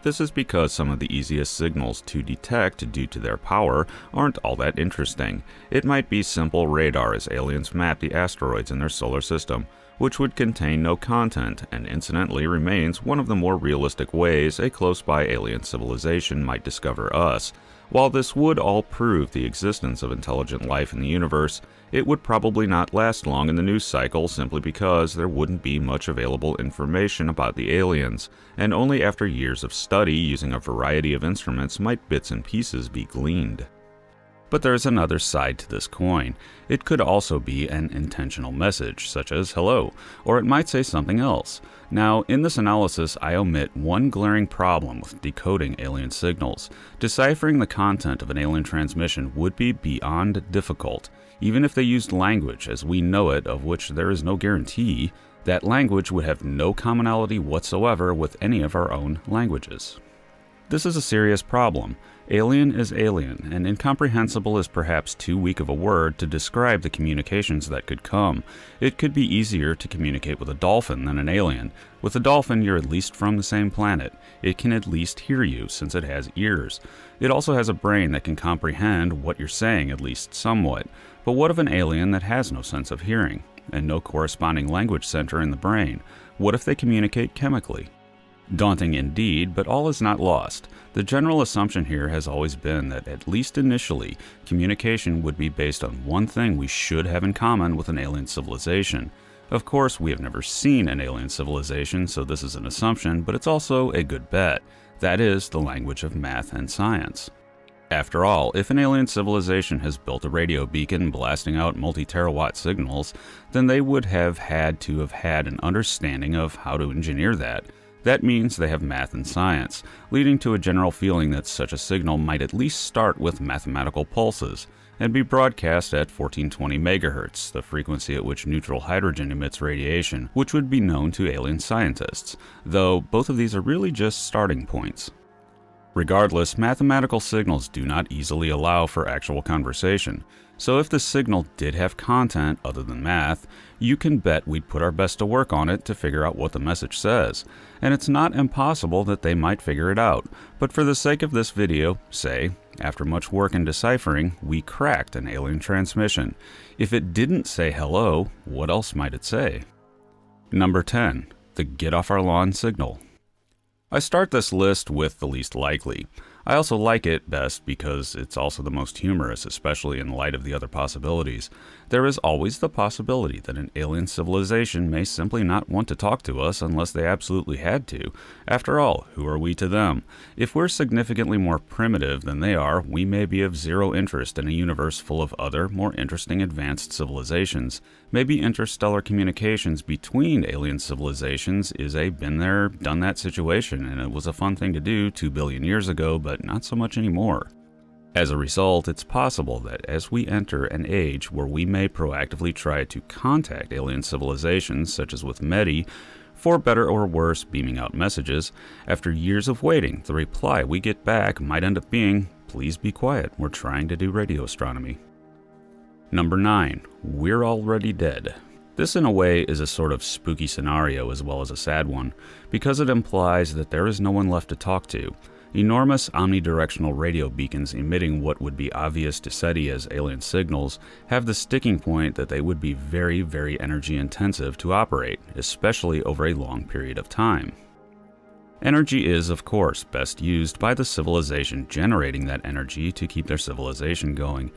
This is because some of the easiest signals to detect due to their power aren't all that interesting. It might be simple radar as aliens map the asteroids in their solar system, which would contain no content and incidentally remains one of the more realistic ways a close-by alien civilization might discover us. While this would all prove the existence of intelligent life in the universe, it would probably not last long in the news cycle simply because there wouldn't be much available information about the aliens, and only after years of study using a variety of instruments might bits and pieces be gleaned. But there's another side to this coin. It could also be an intentional message, such as hello, or it might say something else. Now, in this analysis, I omit one glaring problem with decoding alien signals. Deciphering the content of an alien transmission would be beyond difficult. Even if they used language as we know it, of which there is no guarantee, that language would have no commonality whatsoever with any of our own languages. This is a serious problem. Alien is alien, and incomprehensible is perhaps too weak of a word to describe the communications that could come. It could be easier to communicate with a dolphin than an alien. With a dolphin, you're at least from the same planet. It can at least hear you, since it has ears. It also has a brain that can comprehend what you're saying, at least somewhat. But what of an alien that has no sense of hearing, and no corresponding language center in the brain? What if they communicate chemically? Daunting indeed, but all is not lost. The general assumption here has always been that, at least initially, communication would be based on one thing we should have in common with an alien civilization. Of course, we have never seen an alien civilization, so this is an assumption, but it's also a good bet. That is, the language of math and science. After all, if an alien civilization has built a radio beacon blasting out multi-terawatt signals, then they would have had an understanding of how to engineer that. That means they have math and science, leading to a general feeling that such a signal might at least start with mathematical pulses, and be broadcast at 1420 MHz, the frequency at which neutral hydrogen emits radiation, which would be known to alien scientists, though both of these are really just starting points. Regardless, mathematical signals do not easily allow for actual conversation, so if the signal did have content other than math, you can bet we'd put our best to work on it to figure out what the message says, and it's not impossible that they might figure it out, but for the sake of this video, say, after much work and deciphering, we cracked an alien transmission. If it didn't say hello, what else might it say? Number 10. The get off our lawn signal. I start this list with the least likely. I also like it best because it's also the most humorous, especially in light of the other possibilities. There is always the possibility that an alien civilization may simply not want to talk to us unless they absolutely had to. After all, who are we to them? If we're significantly more primitive than they are, we may be of zero interest in a universe full of other, more interesting advanced civilizations. Maybe interstellar communications between alien civilizations is a been there, done that situation, and it was a fun thing to do 2 billion years ago, but not so much anymore. As a result, it's possible that as we enter an age where we may proactively try to contact alien civilizations, such as with METI, for better or worse beaming out messages, after years of waiting, the reply we get back might end up being, "Please be quiet, we're trying to do radio astronomy." Number 9. We're already dead. This in a way is a sort of spooky scenario as well as a sad one, because it implies that there is no one left to talk to. Enormous omnidirectional radio beacons emitting what would be obvious to SETI as alien signals have the sticking point that they would be very, very energy intensive to operate, especially over a long period of time. Energy is, of course, best used by the civilization generating that energy to keep their civilization going.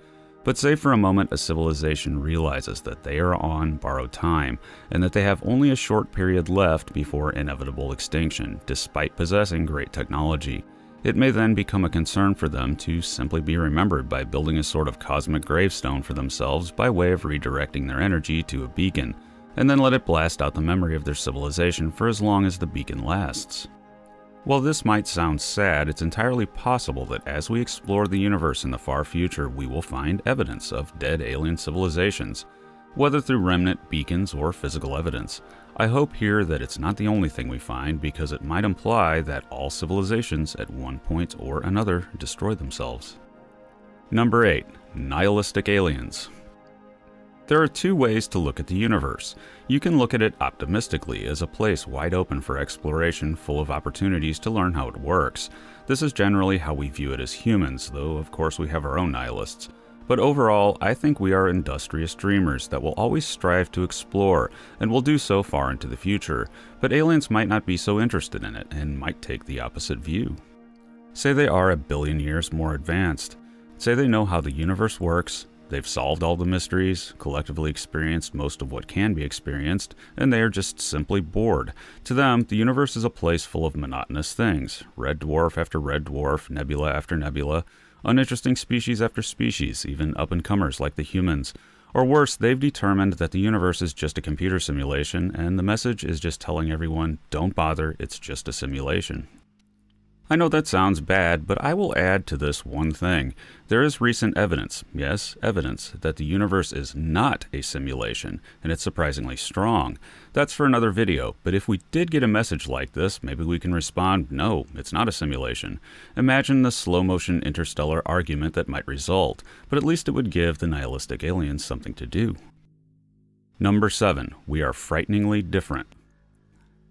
But say for a moment a civilization realizes that they are on borrowed time, and that they have only a short period left before inevitable extinction, despite possessing great technology. It may then become a concern for them to simply be remembered by building a sort of cosmic gravestone for themselves by way of redirecting their energy to a beacon, and then let it blast out the memory of their civilization for as long as the beacon lasts. While this might sound sad, it's entirely possible that as we explore the universe in the far future, we will find evidence of dead alien civilizations, whether through remnant beacons or physical evidence. I hope here that it's not the only thing we find, because it might imply that all civilizations at one point or another destroy themselves. Number 8. Nihilistic aliens. There are two ways to look at the universe. You can look at it optimistically as a place wide open for exploration, full of opportunities to learn how it works. This is generally how we view it as humans, though of course we have our own nihilists. But overall, I think we are industrious dreamers that will always strive to explore, and will do so far into the future. But aliens might not be so interested in it, and might take the opposite view. Say they are 1 billion years more advanced. Say they know how the universe works. They've solved all the mysteries, collectively experienced most of what can be experienced, and they are just simply bored. To them, the universe is a place full of monotonous things. Red dwarf after red dwarf, nebula after nebula, uninteresting species after species, even up-and-comers like the humans. Or worse, they've determined that the universe is just a computer simulation, and the message is just telling everyone, don't bother, it's just a simulation. I know that sounds bad, but I will add to this one thing. There is recent evidence, yes, evidence, that the universe is not a simulation, and it's surprisingly strong. That's for another video, but if we did get a message like this, maybe we can respond, no, it's not a simulation. Imagine the slow-motion interstellar argument that might result, but at least it would give the nihilistic aliens something to do. Number 7. We are frighteningly different.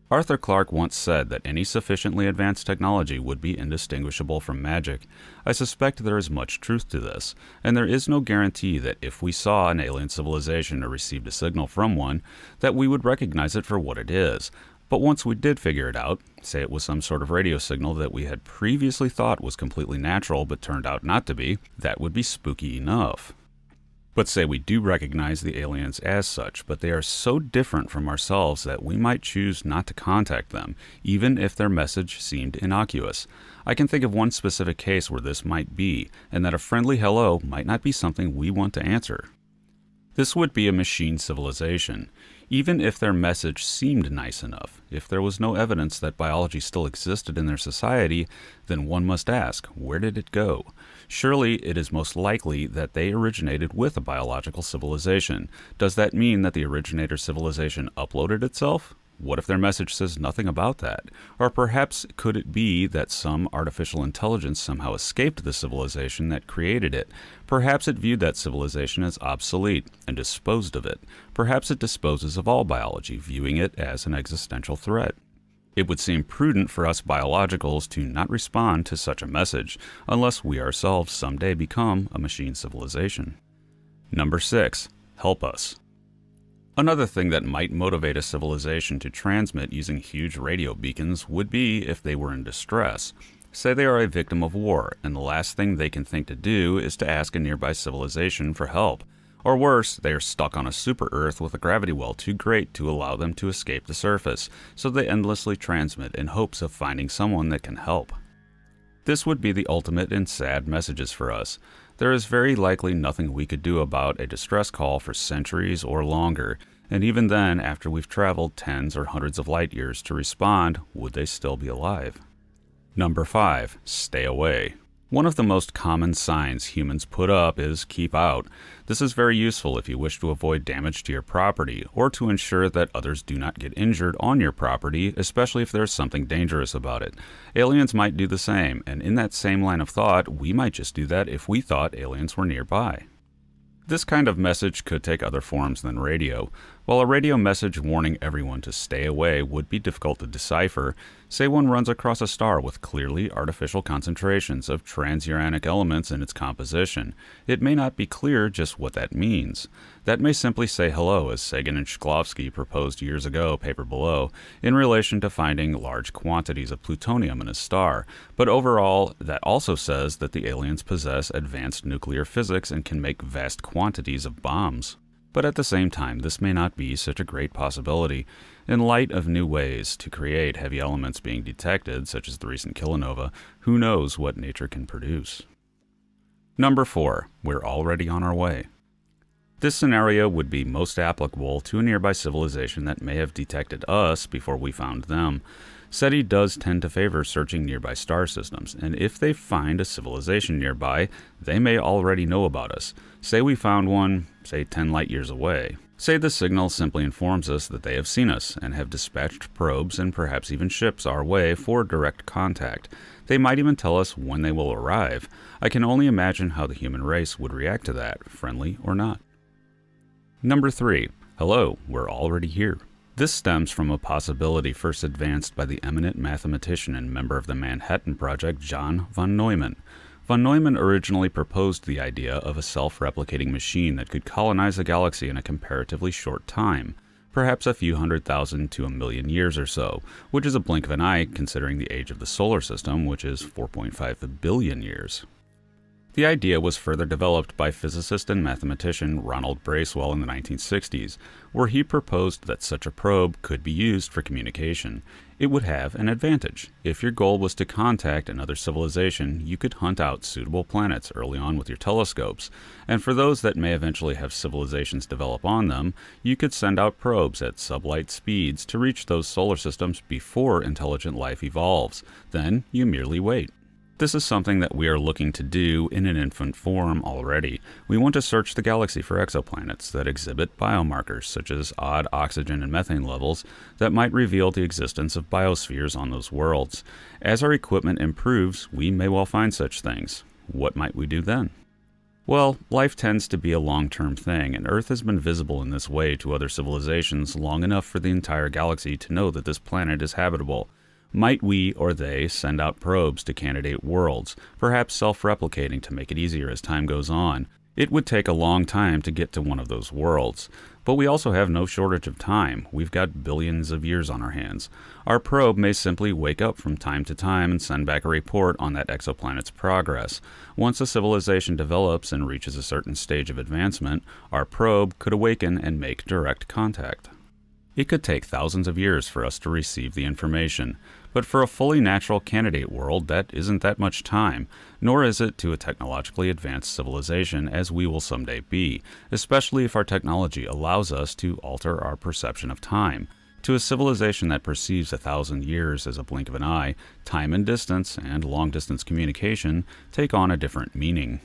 Arthur Clarke once said that any sufficiently advanced technology would be indistinguishable from magic. I suspect there is much truth to this, and there is no guarantee that if we saw an alien civilization or received a signal from one, that we would recognize it for what it is. But once we did figure it out, say it was some sort of radio signal that we had previously thought was completely natural but turned out not to be, that would be spooky enough. But say we do recognize the aliens as such, but they are so different from ourselves that we might choose not to contact them, even if their message seemed innocuous. I can think of one specific case where this might be, and that a friendly hello might not be something we want to answer. This would be a machine civilization. Even if their message seemed nice enough, if there was no evidence that biology still existed in their society, then one must ask, where did it go? Surely it is most likely that they originated with a biological civilization. Does that mean that the originator civilization uploaded itself? What if their message says nothing about that? Or perhaps could it be that some artificial intelligence somehow escaped the civilization that created it? Perhaps it viewed that civilization as obsolete and disposed of it. Perhaps it disposes of all biology, viewing it as an existential threat. It would seem prudent for us biologicals to not respond to such a message, unless we ourselves someday become a machine civilization. Number 6. Help us. Another thing that might motivate a civilization to transmit using huge radio beacons would be if they were in distress. Say they are a victim of war, and the last thing they can think to do is to ask a nearby civilization for help. Or worse, they are stuck on a super-Earth with a gravity well too great to allow them to escape the surface, so they endlessly transmit in hopes of finding someone that can help. This would be the ultimate in sad messages for us. There is very likely nothing we could do about a distress call for centuries or longer, and even then, after we've traveled tens or hundreds of light years to respond, would they still be alive? Number 5. Stay away. One of the most common signs humans put up is keep out. This is very useful if you wish to avoid damage to your property, or to ensure that others do not get injured on your property, especially if there's something dangerous about it. Aliens might do the same, and in that same line of thought, we might just do that if we thought aliens were nearby. This kind of message could take other forms than radio. While a radio message warning everyone to stay away would be difficult to decipher, say one runs across a star with clearly artificial concentrations of transuranic elements in its composition, it may not be clear just what that means. That may simply say hello, as Sagan and Shklovsky proposed years ago, paper below, in relation to finding large quantities of plutonium in a star, but overall, that also says that the aliens possess advanced nuclear physics and can make vast quantities of bombs. But at the same time, this may not be such a great possibility. In light of new ways to create heavy elements being detected, such as the recent kilonova, who knows what nature can produce? Number 4. We're already on our way. This scenario would be most applicable to a nearby civilization that may have detected us before we found them. SETI does tend to favor searching nearby star systems, and if they find a civilization nearby, they may already know about us. Say we found one, say 10 light years away. Say the signal simply informs us that they have seen us and have dispatched probes and perhaps even ships our way for direct contact. They might even tell us when they will arrive. I can only imagine how the human race would react to that, friendly or not. Number 3. Hello, we're already here. This stems from a possibility first advanced by the eminent mathematician and member of the Manhattan Project, John von Neumann. Von Neumann originally proposed the idea of a self-replicating machine that could colonize the galaxy in a comparatively short time, perhaps a few 100,000 to a million years or so, which is a blink of an eye considering the age of the solar system, which is 4.5 billion years. The idea was further developed by physicist and mathematician Ronald Bracewell in the 1960s, where he proposed that such a probe could be used for communication. It would have an advantage. If your goal was to contact another civilization, you could hunt out suitable planets early on with your telescopes, and for those that may eventually have civilizations develop on them, you could send out probes at sublight speeds to reach those solar systems before intelligent life evolves. Then you merely wait. This is something that we are looking to do in an infant form already. We want to search the galaxy for exoplanets that exhibit biomarkers such as odd oxygen and methane levels that might reveal the existence of biospheres on those worlds. As our equipment improves, we may well find such things. What might we do then? Well, life tends to be a long-term thing, and Earth has been visible in this way to other civilizations long enough for the entire galaxy to know that this planet is habitable. Might we or they send out probes to candidate worlds, perhaps self-replicating to make it easier as time goes on? It would take a long time to get to one of those worlds. But we also have no shortage of time. We've got billions of years on our hands. Our probe may simply wake up from time to time and send back a report on that exoplanet's progress. Once a civilization develops and reaches a certain stage of advancement, our probe could awaken and make direct contact. It could take thousands of years for us to receive the information, but for a fully natural candidate world, that isn't that much time, nor is it to a technologically advanced civilization as we will someday be, especially if our technology allows us to alter our perception of time. To a civilization that perceives 1,000 years as a blink of an eye, time and distance and long-distance communication take on a different meaning.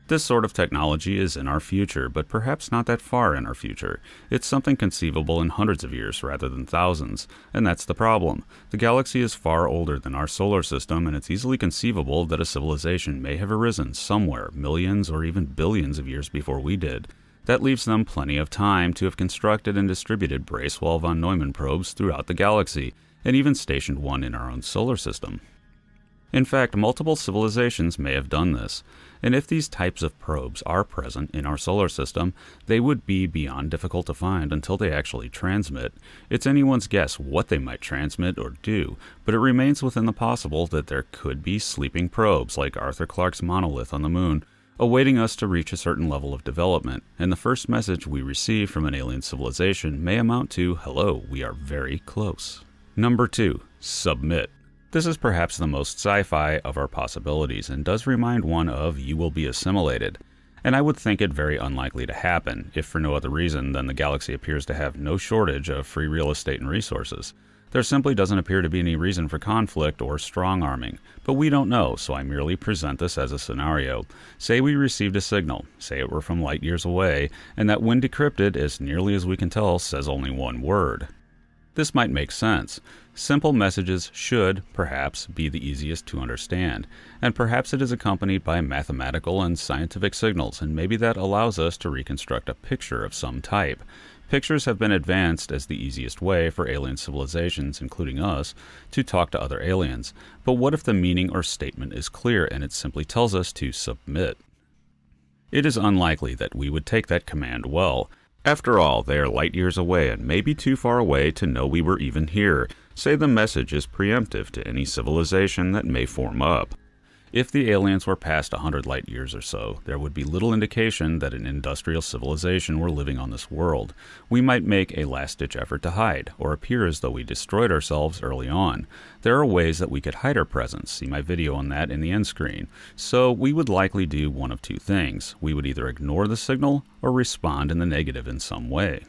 This sort of technology is in our future, but perhaps not that far in our future. It's something conceivable in hundreds of years rather than thousands, and that's the problem. The galaxy is far older than our solar system, and it's easily conceivable that a civilization may have arisen somewhere millions or even billions of years before we did. That leaves them plenty of time to have constructed and distributed Bracewell von Neumann probes throughout the galaxy, and even stationed one in our own solar system. In fact, multiple civilizations may have done this, and if these types of probes are present in our solar system, they would be beyond difficult to find until they actually transmit. It's anyone's guess what they might transmit or do, but it remains within the possible that there could be sleeping probes like Arthur Clarke's monolith on the moon, awaiting us to reach a certain level of development, and the first message we receive from an alien civilization may amount to, "Hello, we are very close." Number 2. Submit. This is perhaps the most sci-fi of our possibilities and does remind one of "you will be assimilated." And I would think it very unlikely to happen, if for no other reason than the galaxy appears to have no shortage of free real estate and resources. There simply doesn't appear to be any reason for conflict or strong-arming, but we don't know, so I merely present this as a scenario. Say we received a signal, say it were from light years away, and that when decrypted, as nearly as we can tell, says only one word. This might make sense. Simple messages should, perhaps, be the easiest to understand, and perhaps it is accompanied by mathematical and scientific signals, and maybe that allows us to reconstruct a picture of some type. Pictures have been advanced as the easiest way for alien civilizations, including us, to talk to other aliens. But what if the meaning or statement is clear and it simply tells us to submit? It is unlikely that we would take that command well. After all, they are light years away and maybe too far away to know we were even here. Say the message is preemptive to any civilization that may form up. If the aliens were past 100 light years or so, there would be little indication that an industrial civilization were living on this world. We might make a last-ditch effort to hide, or appear as though we destroyed ourselves early on. There are ways that we could hide our presence. See my video on that in the end screen. So we would likely do one of two things. We would either ignore the signal or respond in the negative in some way.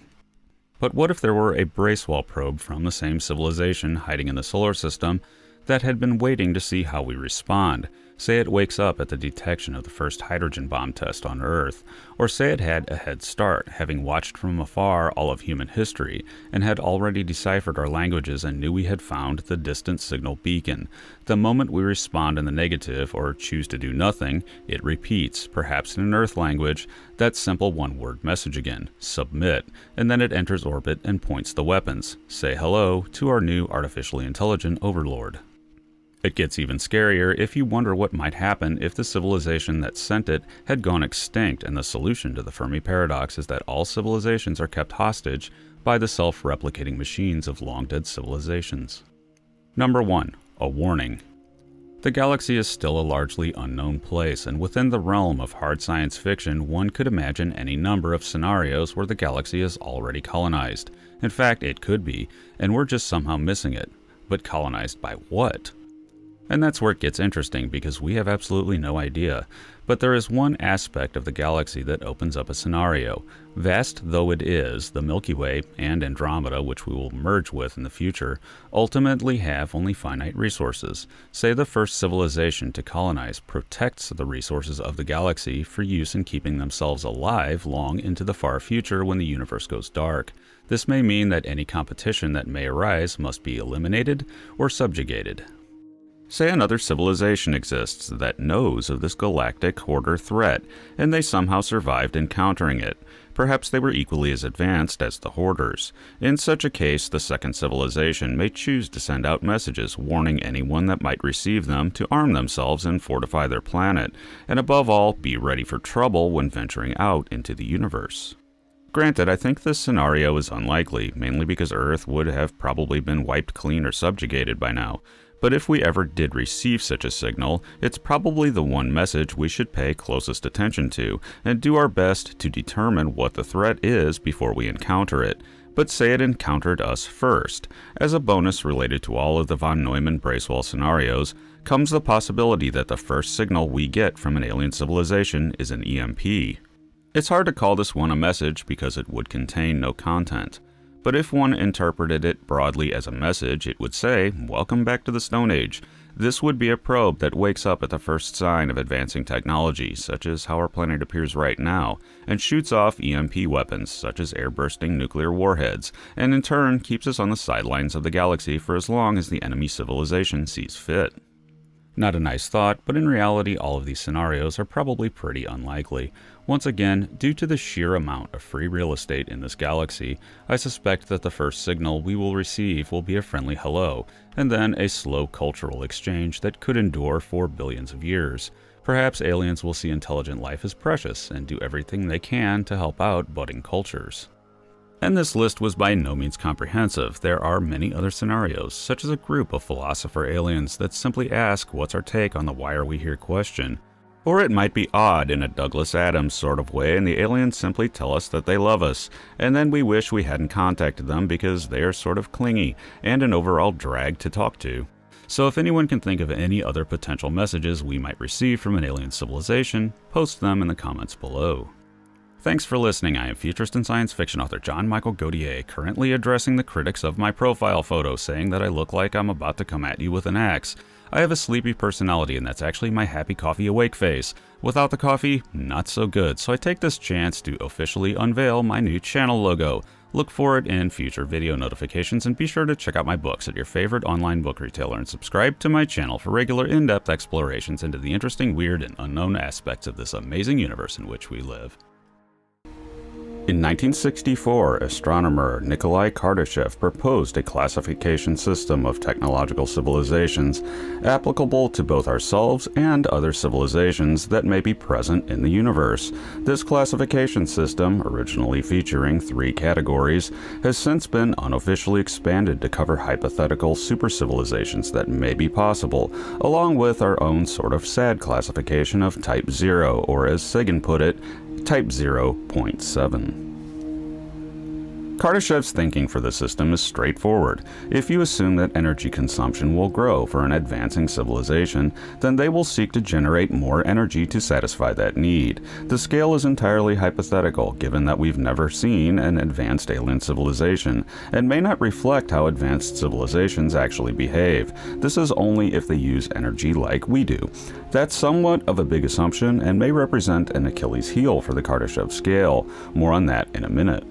But what if there were a Bracewell probe from the same civilization hiding in the solar system that had been waiting to see how we respond? Say it wakes up at the detection of the first hydrogen bomb test on Earth, or say it had a head start, having watched from afar all of human history, and had already deciphered our languages and knew we had found the distant signal beacon. The moment we respond in the negative, or choose to do nothing, it repeats, perhaps in an Earth language, that simple one-word message again, submit, and then it enters orbit and points the weapons. Say hello to our new artificially intelligent overlord. It gets even scarier if you wonder what might happen if the civilization that sent it had gone extinct, and the solution to the Fermi Paradox is that all civilizations are kept hostage by the self-replicating machines of long-dead civilizations. Number 1. A warning. The galaxy is still a largely unknown place, and within the realm of hard science fiction, one could imagine any number of scenarios where the galaxy is already colonized. In fact, it could be, and we're just somehow missing it. But colonized by what? And that's where it gets interesting, because we have absolutely no idea. But there is one aspect of the galaxy that opens up a scenario. Vast though it is, the Milky Way and Andromeda, which we will merge with in the future, ultimately have only finite resources. Say the first civilization to colonize protects the resources of the galaxy for use in keeping themselves alive long into the far future when the universe goes dark. This may mean that any competition that may arise must be eliminated or subjugated. Say another civilization exists that knows of this galactic hoarder threat, and they somehow survived encountering it. Perhaps they were equally as advanced as the hoarders. In such a case, the second civilization may choose to send out messages warning anyone that might receive them to arm themselves and fortify their planet, and above all, be ready for trouble when venturing out into the universe. Granted, I think this scenario is unlikely, mainly because Earth would have probably been wiped clean or subjugated by now. But if we ever did receive such a signal, it's probably the one message we should pay closest attention to, and do our best to determine what the threat is before we encounter it. But say it encountered us first. As a bonus related to all of the von Neumann-Bracewell scenarios, comes the possibility that the first signal we get from an alien civilization is an EMP. It's hard to call this one a message because it would contain no content. But if one interpreted it broadly as a message, it would say, "Welcome back to the Stone Age." This would be a probe that wakes up at the first sign of advancing technology, such as how our planet appears right now, and shoots off EMP weapons, such as air-bursting nuclear warheads, and in turn keeps us on the sidelines of the galaxy for as long as the enemy civilization sees fit. Not a nice thought, but in reality all of these scenarios are probably pretty unlikely. Once again, due to the sheer amount of free real estate in this galaxy, I suspect that the first signal we will receive will be a friendly hello, and then a slow cultural exchange that could endure for billions of years. Perhaps aliens will see intelligent life as precious and do everything they can to help out budding cultures. And this list was by no means comprehensive. There are many other scenarios, such as a group of philosopher aliens that simply ask, "What's our take on the why are we here question?" Or it might be odd in a Douglas Adams sort of way, and the aliens simply tell us that they love us, and then we wish we hadn't contacted them because they are sort of clingy and an overall drag to talk to. So if anyone can think of any other potential messages we might receive from an alien civilization, post them in the comments below. Thanks for listening. I am futurist and science fiction author John Michael Godier, currently addressing the critics of my profile photo, saying that I look like I'm about to come at you with an axe. I have a sleepy personality, and that's actually my happy coffee awake face. Without the coffee, not so good, so I take this chance to officially unveil my new channel logo. Look for it in future video notifications, and be sure to check out my books at your favorite online book retailer, and subscribe to my channel for regular in-depth explorations into the interesting, weird, and unknown aspects of this amazing universe in which we live. In 1964, astronomer Nikolai Kardashev proposed a classification system of technological civilizations applicable to both ourselves and other civilizations that may be present in the universe. This classification system, originally featuring 3 categories, has since been unofficially expanded to cover hypothetical supercivilizations that may be possible, along with our own sort of sad classification of Type 0, or as Sagan put it, Type 0.7. Kardashev's thinking for the system is straightforward. If you assume that energy consumption will grow for an advancing civilization, then they will seek to generate more energy to satisfy that need. The scale is entirely hypothetical, given that we've never seen an advanced alien civilization, and may not reflect how advanced civilizations actually behave. This is only if they use energy like we do. That's somewhat of a big assumption and may represent an Achilles heel for the Kardashev scale. More on that in a minute.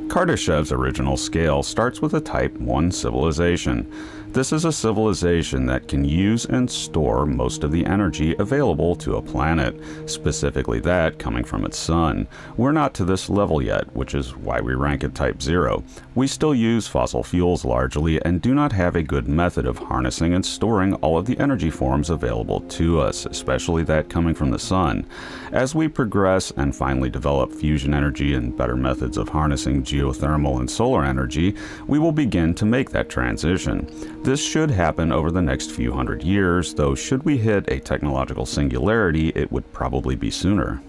Kardashev's original scale starts with a Type 1 civilization. This is a civilization that can use and store most of the energy available to a planet, specifically that coming from its sun. We're not to this level yet, which is why we rank it Type 0. We still use fossil fuels largely and do not have a good method of harnessing and storing all of the energy forms available to us, especially that coming from the sun. As we progress and finally develop fusion energy and better methods of harnessing geothermal and solar energy, we will begin to make that transition. This should happen over the next few hundred years, though should we hit a technological singularity, it would probably be sooner.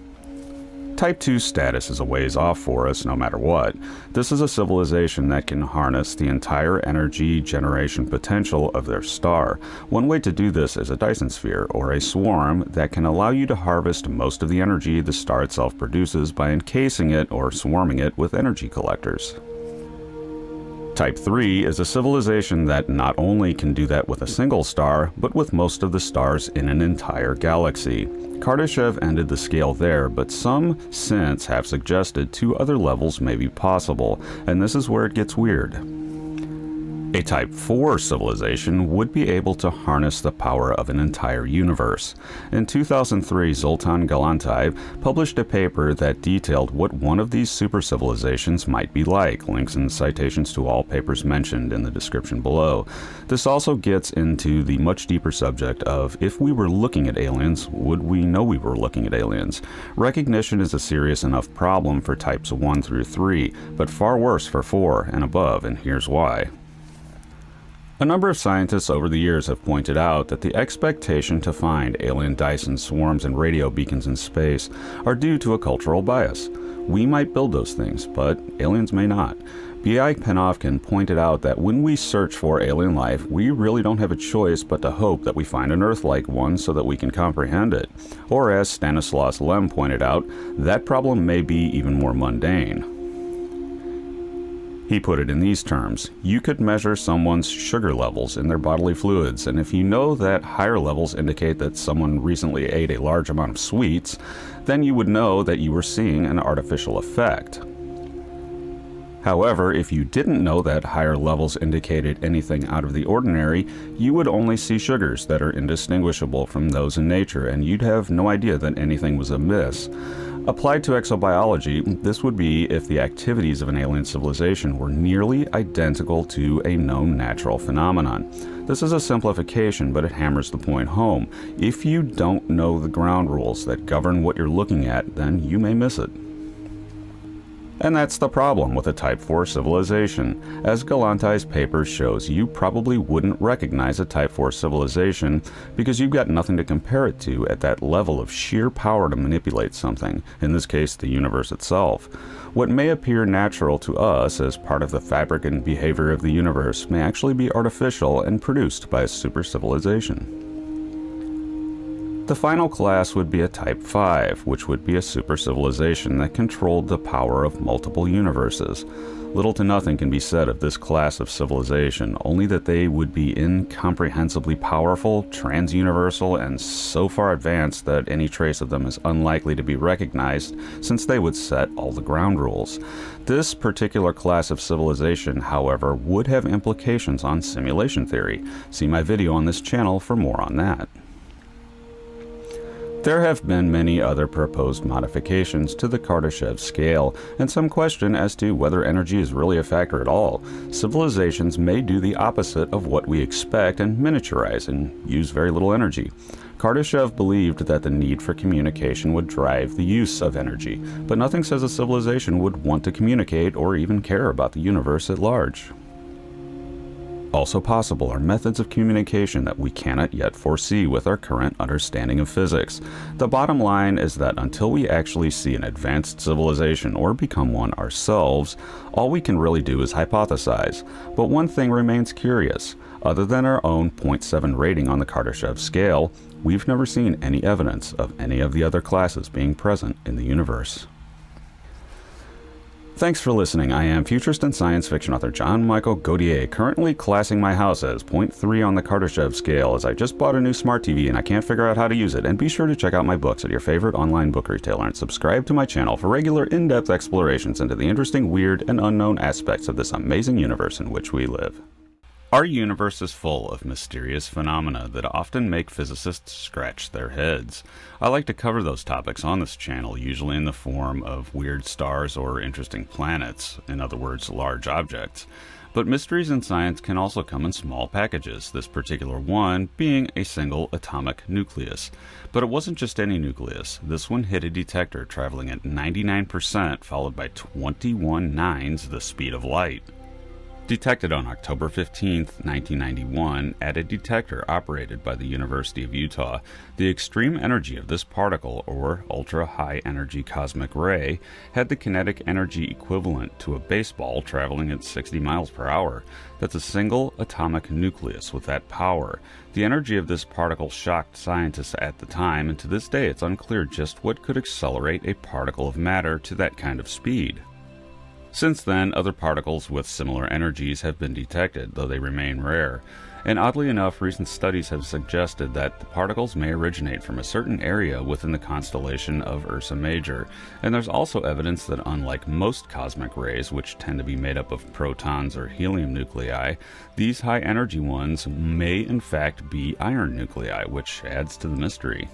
Type 2 status is a ways off for us no matter what. This is a civilization that can harness the entire energy generation potential of their star. One way to do this is a Dyson sphere, or a swarm, that can allow you to harvest most of the energy the star itself produces by encasing it or swarming it with energy collectors. Type 3 is a civilization that not only can do that with a single star, but with most of the stars in an entire galaxy. Kardashev ended the scale there, but some since have suggested 2 other levels may be possible, and this is where it gets weird. A Type 4 civilization would be able to harness the power of an entire universe. In 2003, Zoltan Galantaev published a paper that detailed what one of these super civilizations might be like. Links and citations to all papers mentioned in the description below. This also gets into the much deeper subject of, if we were looking at aliens, would we know we were looking at aliens? Recognition is a serious enough problem for Types 1 through 3, but far worse for 4 and above, and here's why. A number of scientists over the years have pointed out that the expectation to find alien Dyson swarms and radio beacons in space are due to a cultural bias. We might build those things, but aliens may not. B.I. Panofkin pointed out that when we search for alien life, we really don't have a choice but to hope that we find an Earth-like one so that we can comprehend it. Or as Stanislaus Lem pointed out, that problem may be even more mundane. He put it in these terms: you could measure someone's sugar levels in their bodily fluids, and if you know that higher levels indicate that someone recently ate a large amount of sweets, then you would know that you were seeing an artificial effect. However, if you didn't know that higher levels indicated anything out of the ordinary, you would only see sugars that are indistinguishable from those in nature, and you'd have no idea that anything was amiss. Applied to exobiology, this would be if the activities of an alien civilization were nearly identical to a known natural phenomenon. This is a simplification, but it hammers the point home. If you don't know the ground rules that govern what you're looking at, then you may miss it. And that's the problem with a Type 4 civilization. As Galantae's paper shows, you probably wouldn't recognize a Type 4 civilization because you've got nothing to compare it to at that level of sheer power to manipulate something, in this case the universe itself. What may appear natural to us as part of the fabric and behavior of the universe may actually be artificial and produced by a super civilization. The final class would be a Type 5, which would be a super civilization that controlled the power of multiple universes. Little to nothing can be said of this class of civilization, only that they would be incomprehensibly powerful, trans-universal, and so far advanced that any trace of them is unlikely to be recognized, since they would set all the ground rules. This particular class of civilization, however, would have implications on simulation theory. See my video on this channel for more on that. There have been many other proposed modifications to the Kardashev scale, and some question as to whether energy is really a factor at all. Civilizations may do the opposite of what we expect and miniaturize and use very little energy. Kardashev believed that the need for communication would drive the use of energy, but nothing says a civilization would want to communicate or even care about the universe at large. Also possible are methods of communication that we cannot yet foresee with our current understanding of physics. The bottom line is that until we actually see an advanced civilization or become one ourselves, all we can really do is hypothesize. But one thing remains curious. Other than our own 0.7 rating on the Kardashev scale, we've never seen any evidence of any of the other classes being present in the universe. Thanks for listening. I am futurist and science fiction author John Michael Godier, currently classing my house as 0.3 on the Kardashev scale, as I just bought a new smart TV and I can't figure out how to use it. And be sure to check out my books at your favorite online book retailer and subscribe to my channel for regular in-depth explorations into the interesting, weird, and unknown aspects of this amazing universe in which we live. Our universe is full of mysterious phenomena that often make physicists scratch their heads. I like to cover those topics on this channel, usually in the form of weird stars or interesting planets, in other words, large objects. But mysteries in science can also come in small packages, this particular one being a single atomic nucleus. But it wasn't just any nucleus. This one hit a detector traveling at 99%, followed by 21 nines the speed of light. Detected on October 15, 1991, at a detector operated by the University of Utah, the extreme energy of this particle, or ultra-high energy cosmic ray, had the kinetic energy equivalent to a baseball traveling at 60 miles per hour. That's a single atomic nucleus with that power. The energy of this particle shocked scientists at the time, and to this day it's unclear just what could accelerate a particle of matter to that kind of speed. Since then, other particles with similar energies have been detected, though they remain rare. And oddly enough, recent studies have suggested that the particles may originate from a certain area within the constellation of Ursa Major. And there's also evidence that unlike most cosmic rays, which tend to be made up of protons or helium nuclei, these high-energy ones may in fact be iron nuclei, which adds to the mystery.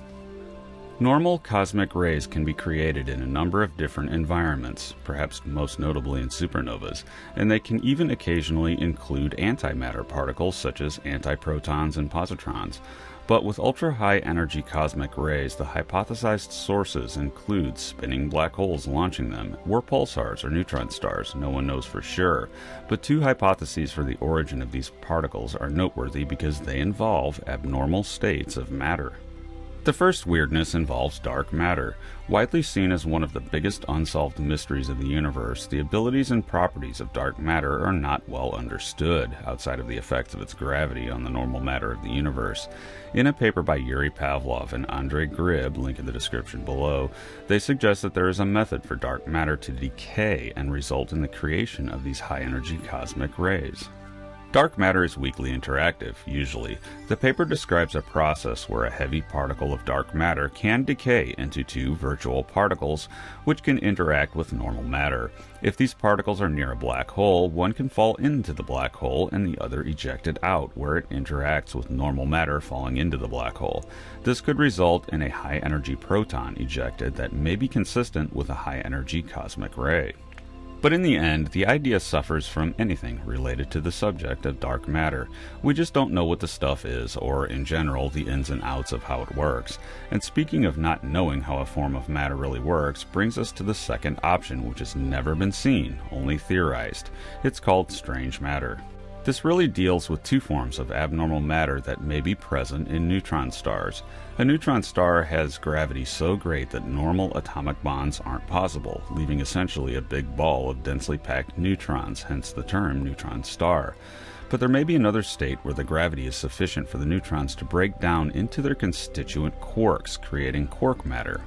Normal cosmic rays can be created in a number of different environments, perhaps most notably in supernovas, and they can even occasionally include antimatter particles such as antiprotons and positrons. But with ultra-high energy cosmic rays, the hypothesized sources include spinning black holes launching them, or pulsars or neutron stars. No one knows for sure. But two hypotheses for the origin of these particles are noteworthy because they involve abnormal states of matter. The first weirdness involves dark matter. Widely seen as one of the biggest unsolved mysteries of the universe, the abilities and properties of dark matter are not well understood, outside of the effects of its gravity on the normal matter of the universe. In a paper by Yuri Pavlov and Andrei Grib, link in the description below, they suggest that there is a method for dark matter to decay and result in the creation of these high-energy cosmic rays. Dark matter is weakly interactive, usually. The paper describes a process where a heavy particle of dark matter can decay into two virtual particles, which can interact with normal matter. If these particles are near a black hole, one can fall into the black hole and the other ejected out, where it interacts with normal matter falling into the black hole. This could result in a high-energy proton ejected that may be consistent with a high-energy cosmic ray. But in the end, the idea suffers from anything related to the subject of dark matter. We just don't know what the stuff is, or in general, the ins and outs of how it works. And speaking of not knowing how a form of matter really works, brings us to the second option, which has never been seen, only theorized. It's called strange matter. This really deals with two forms of abnormal matter that may be present in neutron stars. A neutron star has gravity so great that normal atomic bonds aren't possible, leaving essentially a big ball of densely packed neutrons, hence the term neutron star. But there may be another state where the gravity is sufficient for the neutrons to break down into their constituent quarks, creating quark matter.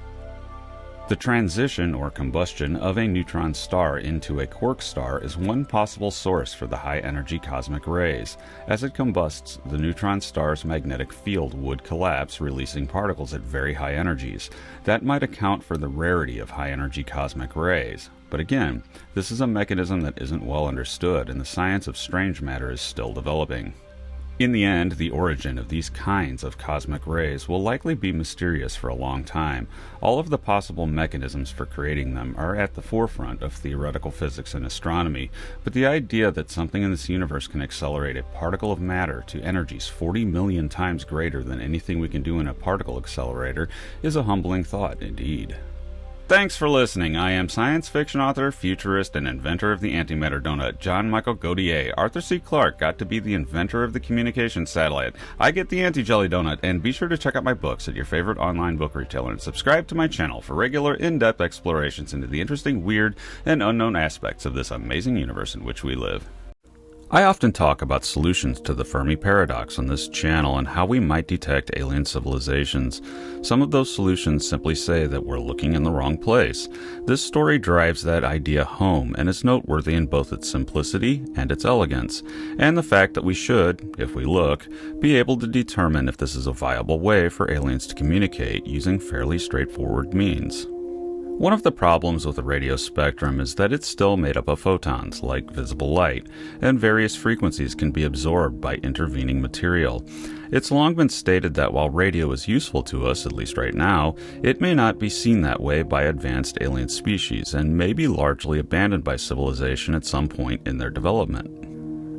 The transition or combustion of a neutron star into a quark star is one possible source for the high-energy cosmic rays. As it combusts, the neutron star's magnetic field would collapse, releasing particles at very high energies. That might account for the rarity of high-energy cosmic rays. But again, this is a mechanism that isn't well understood, and the science of strange matter is still developing. In the end, the origin of these kinds of cosmic rays will likely be mysterious for a long time. All of the possible mechanisms for creating them are at the forefront of theoretical physics and astronomy, but the idea that something in this universe can accelerate a particle of matter to energies 40 million times greater than anything we can do in a particle accelerator is a humbling thought indeed. Thanks for listening. I am science fiction author, futurist, and inventor of the antimatter donut, John Michael Godier. Arthur C. Clarke got to be the inventor of the communications satellite. I get the anti-jelly donut, and be sure to check out my books at your favorite online book retailer and subscribe to my channel for regular in-depth explorations into the interesting, weird, and unknown aspects of this amazing universe in which we live. I often talk about solutions to the Fermi Paradox on this channel and how we might detect alien civilizations. Some of those solutions simply say that we're looking in the wrong place. This story drives that idea home and is noteworthy in both its simplicity and its elegance, and the fact that we should, if we look, be able to determine if this is a viable way for aliens to communicate using fairly straightforward means. One of the problems with the radio spectrum is that it's still made up of photons, like visible light, and various frequencies can be absorbed by intervening material. It's long been stated that while radio is useful to us, at least right now, it may not be seen that way by advanced alien species and may be largely abandoned by civilization at some point in their development.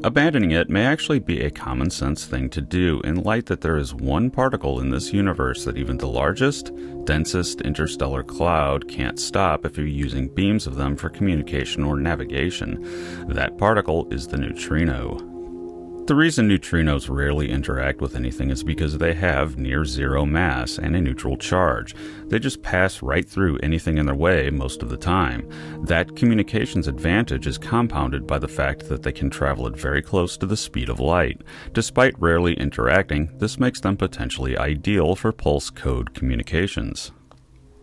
Abandoning it may actually be a common sense thing to do in light that there is one particle in this universe that even the largest, densest interstellar cloud can't stop if you're using beams of them for communication or navigation. That particle is the neutrino. The reason neutrinos rarely interact with anything is because they have near zero mass and a neutral charge. They just pass right through anything in their way most of the time. That communications advantage is compounded by the fact that they can travel at very close to the speed of light. Despite rarely interacting, this makes them potentially ideal for pulse code communications.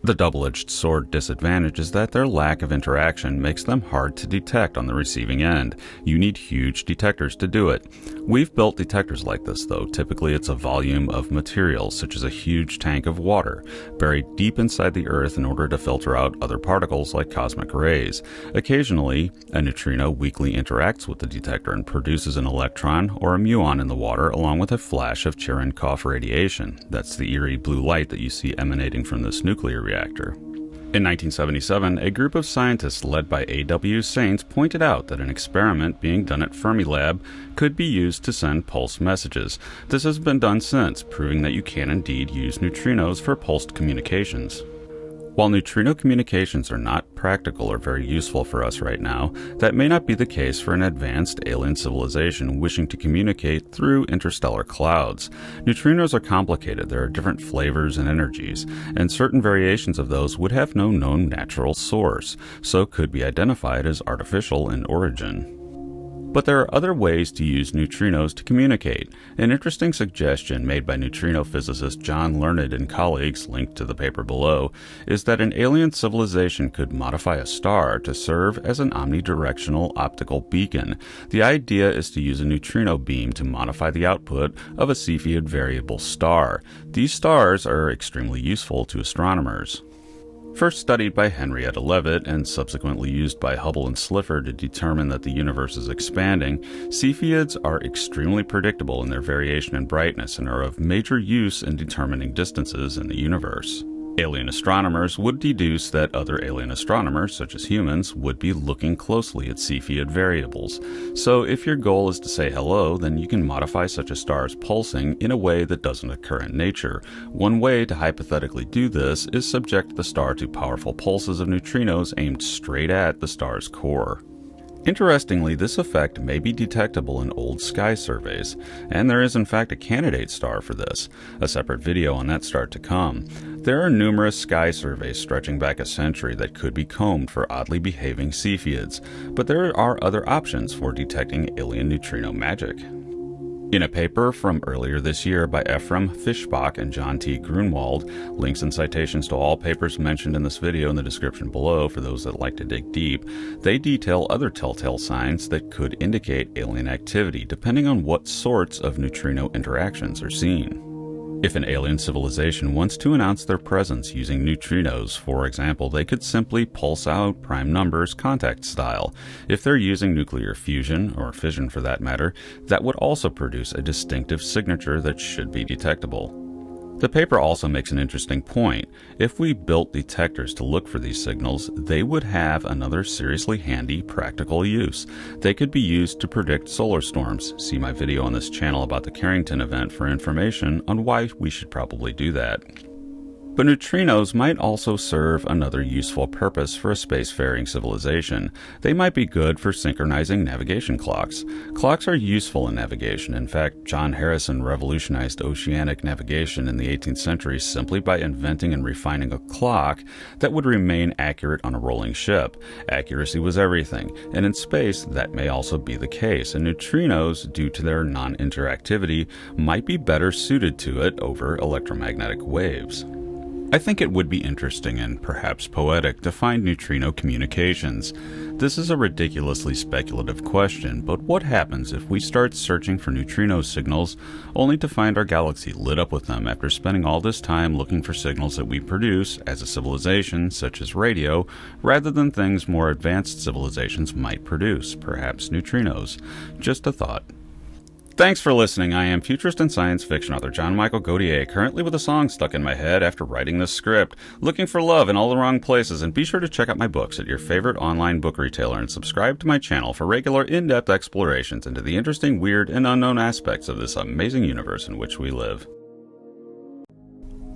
The double-edged sword disadvantage is that their lack of interaction makes them hard to detect on the receiving end. You need huge detectors to do it. We've built detectors like this, though. Typically it's a volume of material, such as a huge tank of water, buried deep inside the Earth in order to filter out other particles like cosmic rays. Occasionally, a neutrino weakly interacts with the detector and produces an electron or a muon in the water along with a flash of Cherenkov radiation. That's the eerie blue light that you see emanating from this nuclear reactor. In 1977, a group of scientists led by A.W. Saints pointed out that an experiment being done at Fermilab could be used to send pulse messages. This has been done since, proving that you can indeed use neutrinos for pulsed communications. While neutrino communications are not practical or very useful for us right now, that may not be the case for an advanced alien civilization wishing to communicate through interstellar clouds. Neutrinos are complicated. There are different flavors and energies, and certain variations of those would have no known natural source, so could be identified as artificial in origin. But there are other ways to use neutrinos to communicate. An interesting suggestion made by neutrino physicist John Learned and colleagues, linked to the paper below, is that an alien civilization could modify a star to serve as an omnidirectional optical beacon. The idea is to use a neutrino beam to modify the output of a Cepheid variable star. These stars are extremely useful to astronomers. First studied by Henrietta Leavitt and subsequently used by Hubble and Slipher to determine that the universe is expanding, Cepheids are extremely predictable in their variation in brightness and are of major use in determining distances in the universe. Alien astronomers would deduce that other alien astronomers, such as humans, would be looking closely at Cepheid variables. So if your goal is to say hello, then you can modify such a star's pulsing in a way that doesn't occur in nature. One way to hypothetically do this is subject the star to powerful pulses of neutrinos aimed straight at the star's core. Interestingly, this effect may be detectable in old sky surveys, and there is in fact a candidate star for this, a separate video on that star to come. There are numerous sky surveys stretching back a century that could be combed for oddly behaving Cepheids, but there are other options for detecting alien neutrino magic. In a paper from earlier this year by Ephraim Fischbach and John T. Grunwald, links and citations to all papers mentioned in this video in the description below for those that like to dig deep, they detail other telltale signs that could indicate alien activity depending on what sorts of neutrino interactions are seen. If an alien civilization wants to announce their presence using neutrinos, for example, they could simply pulse out prime numbers contact style. If they're using nuclear fusion, or fission for that matter, that would also produce a distinctive signature that should be detectable. The paper also makes an interesting point. If we built detectors to look for these signals, they would have another seriously handy practical use. They could be used to predict solar storms. See my video on this channel about the Carrington event for information on why we should probably do that. But neutrinos might also serve another useful purpose for a spacefaring civilization. They might be good for synchronizing navigation clocks. Clocks are useful in navigation. In fact, John Harrison revolutionized oceanic navigation in the 18th century simply by inventing and refining a clock that would remain accurate on a rolling ship. Accuracy was everything, and in space that may also be the case, and neutrinos, due to their non-interactivity, might be better suited to it over electromagnetic waves. I think it would be interesting and perhaps poetic to find neutrino communications. This is a ridiculously speculative question, but what happens if we start searching for neutrino signals only to find our galaxy lit up with them after spending all this time looking for signals that we produce as a civilization, such as radio, rather than things more advanced civilizations might produce, perhaps neutrinos? Just a thought. Thanks for listening. I am futurist and science fiction author John Michael Godier, currently with a song stuck in my head after writing this script, looking for love in all the wrong places, and be sure to check out my books at your favorite online book retailer and subscribe to my channel for regular in-depth explorations into the interesting, weird, and unknown aspects of this amazing universe in which we live.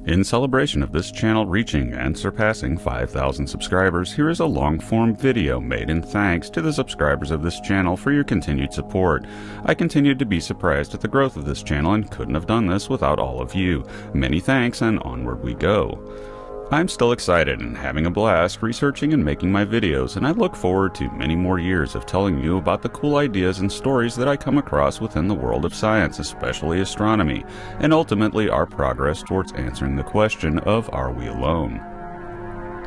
In celebration of this channel reaching and surpassing 5,000 subscribers, here is a long-form video made in thanks to the subscribers of this channel for your continued support. I continue to be surprised at the growth of this channel and couldn't have done this without all of you. Many thanks, and onward we go. I'm still excited and having a blast researching and making my videos, and I look forward to many more years of telling you about the cool ideas and stories that I come across within the world of science, especially astronomy, and ultimately our progress towards answering the question of are we alone?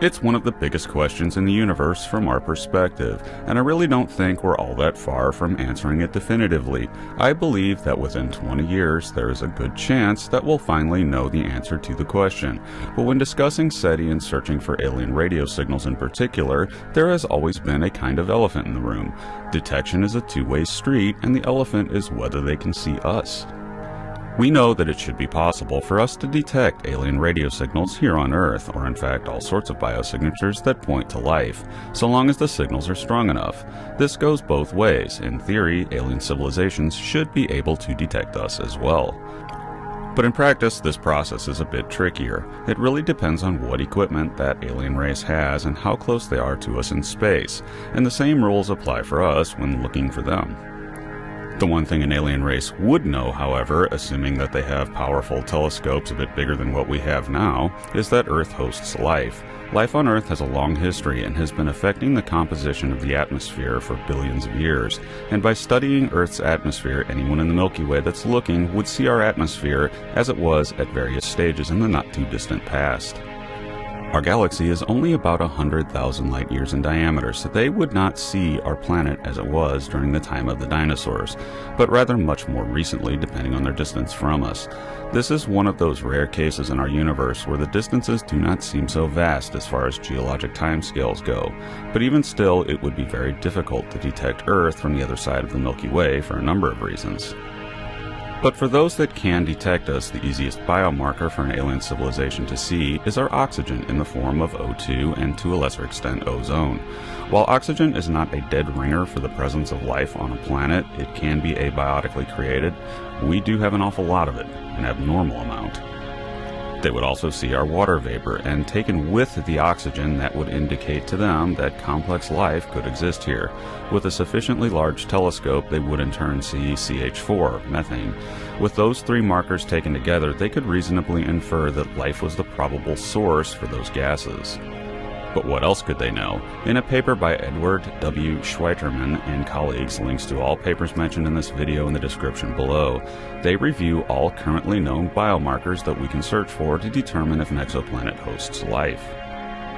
It's one of the biggest questions in the universe from our perspective, and I really don't think we're all that far from answering it definitively. I believe that within 20 years there is a good chance that we'll finally know the answer to the question. But when discussing SETI and searching for alien radio signals in particular, there has always been a kind of elephant in the room. Detection is a two-way street, and the elephant is whether they can see us. We know that it should be possible for us to detect alien radio signals here on Earth, or in fact all sorts of biosignatures that point to life, so long as the signals are strong enough. This goes both ways. In theory, alien civilizations should be able to detect us as well. But in practice, this process is a bit trickier. It really depends on what equipment that alien race has and how close they are to us in space, and the same rules apply for us when looking for them. The one thing an alien race would know, however, assuming that they have powerful telescopes a bit bigger than what we have now, is that Earth hosts life. Life on Earth has a long history and has been affecting the composition of the atmosphere for billions of years. And by studying Earth's atmosphere, anyone in the Milky Way that's looking would see our atmosphere as it was at various stages in the not-too-distant past. Our galaxy is only about 100,000 light years in diameter, so they would not see our planet as it was during the time of the dinosaurs, but rather much more recently, depending on their distance from us. This is one of those rare cases in our universe where the distances do not seem so vast as far as geologic timescales go, but even still, it would be very difficult to detect Earth from the other side of the Milky Way for a number of reasons. But for those that can detect us, the easiest biomarker for an alien civilization to see is our oxygen in the form of O2 and, to a lesser extent, ozone. While oxygen is not a dead ringer for the presence of life on a planet, it can be abiotically created. We do have an awful lot of it, an abnormal amount. They would also see our water vapor, and taken with the oxygen, that would indicate to them that complex life could exist here. With a sufficiently large telescope, they would in turn see CH4, methane. With those three markers taken together, they could reasonably infer that life was the probable source for those gases. But what else could they know? In a paper by Edward W. Schweiterman and colleagues, links to all papers mentioned in this video in the description below, they review all currently known biomarkers that we can search for to determine if an exoplanet hosts life.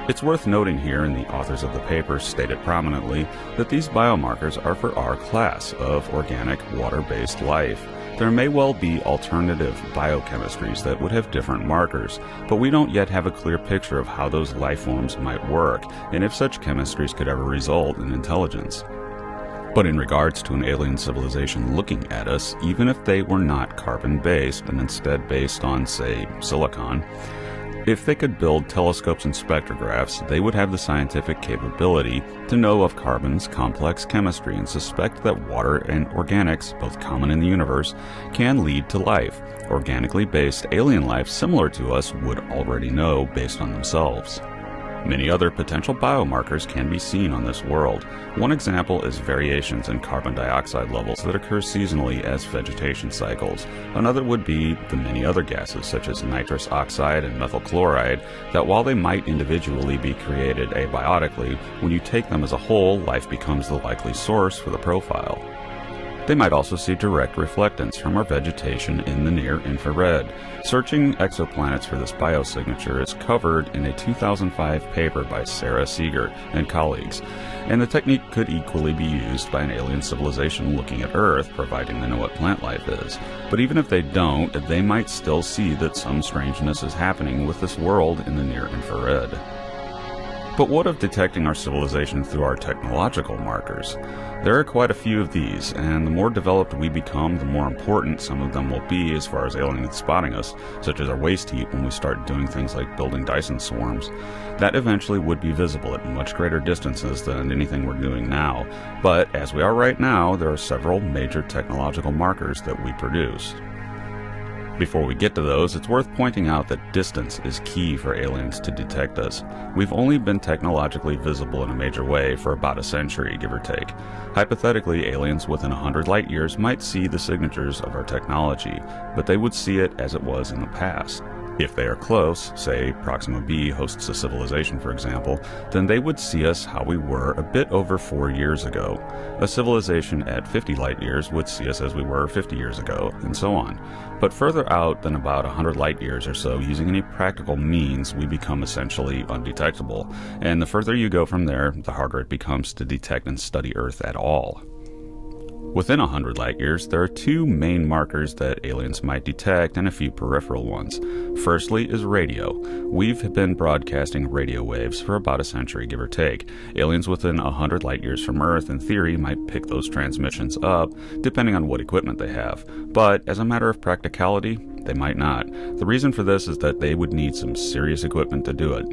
It's worth noting here, and the authors of the paper stated prominently, that these biomarkers are for our class of organic water-based life. There may well be alternative biochemistries that would have different markers, but we don't yet have a clear picture of how those life forms might work, and if such chemistries could ever result in intelligence. But in regards to an alien civilization looking at us, even if they were not carbon-based and instead based on, say, silicon, if they could build telescopes and spectrographs, they would have the scientific capability to know of carbon's complex chemistry and suspect that water and organics, both common in the universe, can lead to life. Organically based alien life similar to us would already know based on themselves. Many other potential biomarkers can be seen on this world. One example is variations in carbon dioxide levels that occur seasonally as vegetation cycles. Another would be the many other gases such as nitrous oxide and methyl chloride that while they might individually be created abiotically, when you take them as a whole, life becomes the likely source for the profile. They might also see direct reflectance from our vegetation in the near infrared. Searching exoplanets for this biosignature is covered in a 2005 paper by Sarah Seeger and colleagues, and the technique could equally be used by an alien civilization looking at Earth, providing they know what plant life is. But even if they don't, they might still see that some strangeness is happening with this world in the near infrared. But what of detecting our civilization through our technological markers? There are quite a few of these, and the more developed we become, the more important some of them will be as far as aliens spotting us, such as our waste heat when we start doing things like building Dyson swarms. That eventually would be visible at much greater distances than anything we're doing now, but as we are right now, there are several major technological markers that we produce. Before we get to those, it's worth pointing out that distance is key for aliens to detect us. We've only been technologically visible in a major way for about a century, give or take. Hypothetically, aliens within 100 light years might see the signatures of our technology, but they would see it as it was in the past. If they are close, say Proxima b hosts a civilization for example, then they would see us how we were a bit over 4 years ago. A civilization at 50 light years would see us as we were 50 years ago, and so on. But further out than about 100 light years or so, using any practical means, we become essentially undetectable. And the further you go from there, the harder it becomes to detect and study Earth at all. Within 100 light years, there are two main markers that aliens might detect and a few peripheral ones. Firstly is radio. We've been broadcasting radio waves for about a century, give or take. Aliens within 100 light years from Earth, in theory, might pick those transmissions up, depending on what equipment they have. But as a matter of practicality, they might not. The reason for this is that they would need some serious equipment to do it.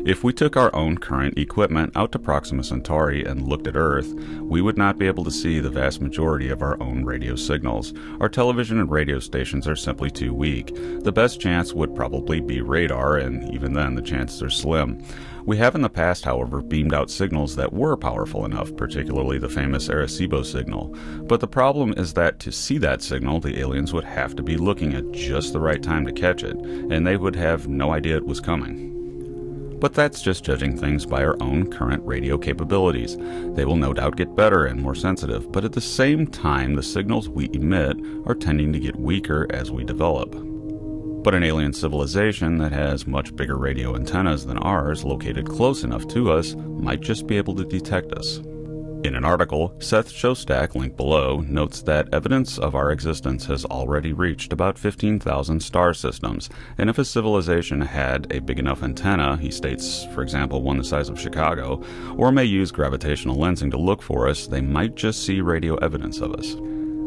If we took our own current equipment out to Proxima Centauri and looked at Earth, we would not be able to see the vast majority of our own radio signals. Our television and radio stations are simply too weak. The best chance would probably be radar, and even then the chances are slim. We have in the past, however, beamed out signals that were powerful enough, particularly the famous Arecibo signal. But the problem is that to see that signal, the aliens would have to be looking at just the right time to catch it, and they would have no idea it was coming. But that's just judging things by our own current radio capabilities. They will no doubt get better and more sensitive, but at the same time, the signals we emit are tending to get weaker as we develop. But an alien civilization that has much bigger radio antennas than ours, located close enough to us, might just be able to detect us. In an article, Seth Shostak, linked below, notes that evidence of our existence has already reached about 15,000 star systems, and if a civilization had a big enough antenna, he states, for example, one the size of Chicago, or may use gravitational lensing to look for us, they might just see radio evidence of us.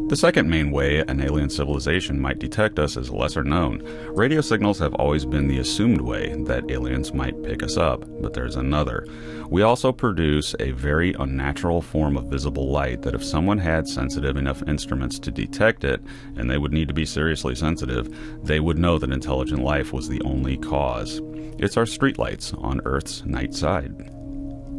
The second main way an alien civilization might detect us is lesser known. Radio signals have always been the assumed way that aliens might pick us up, but there's another. We also produce a very unnatural form of visible light that if someone had sensitive enough instruments to detect it, and they would need to be seriously sensitive, they would know that intelligent life was the only cause. It's our streetlights on Earth's night side.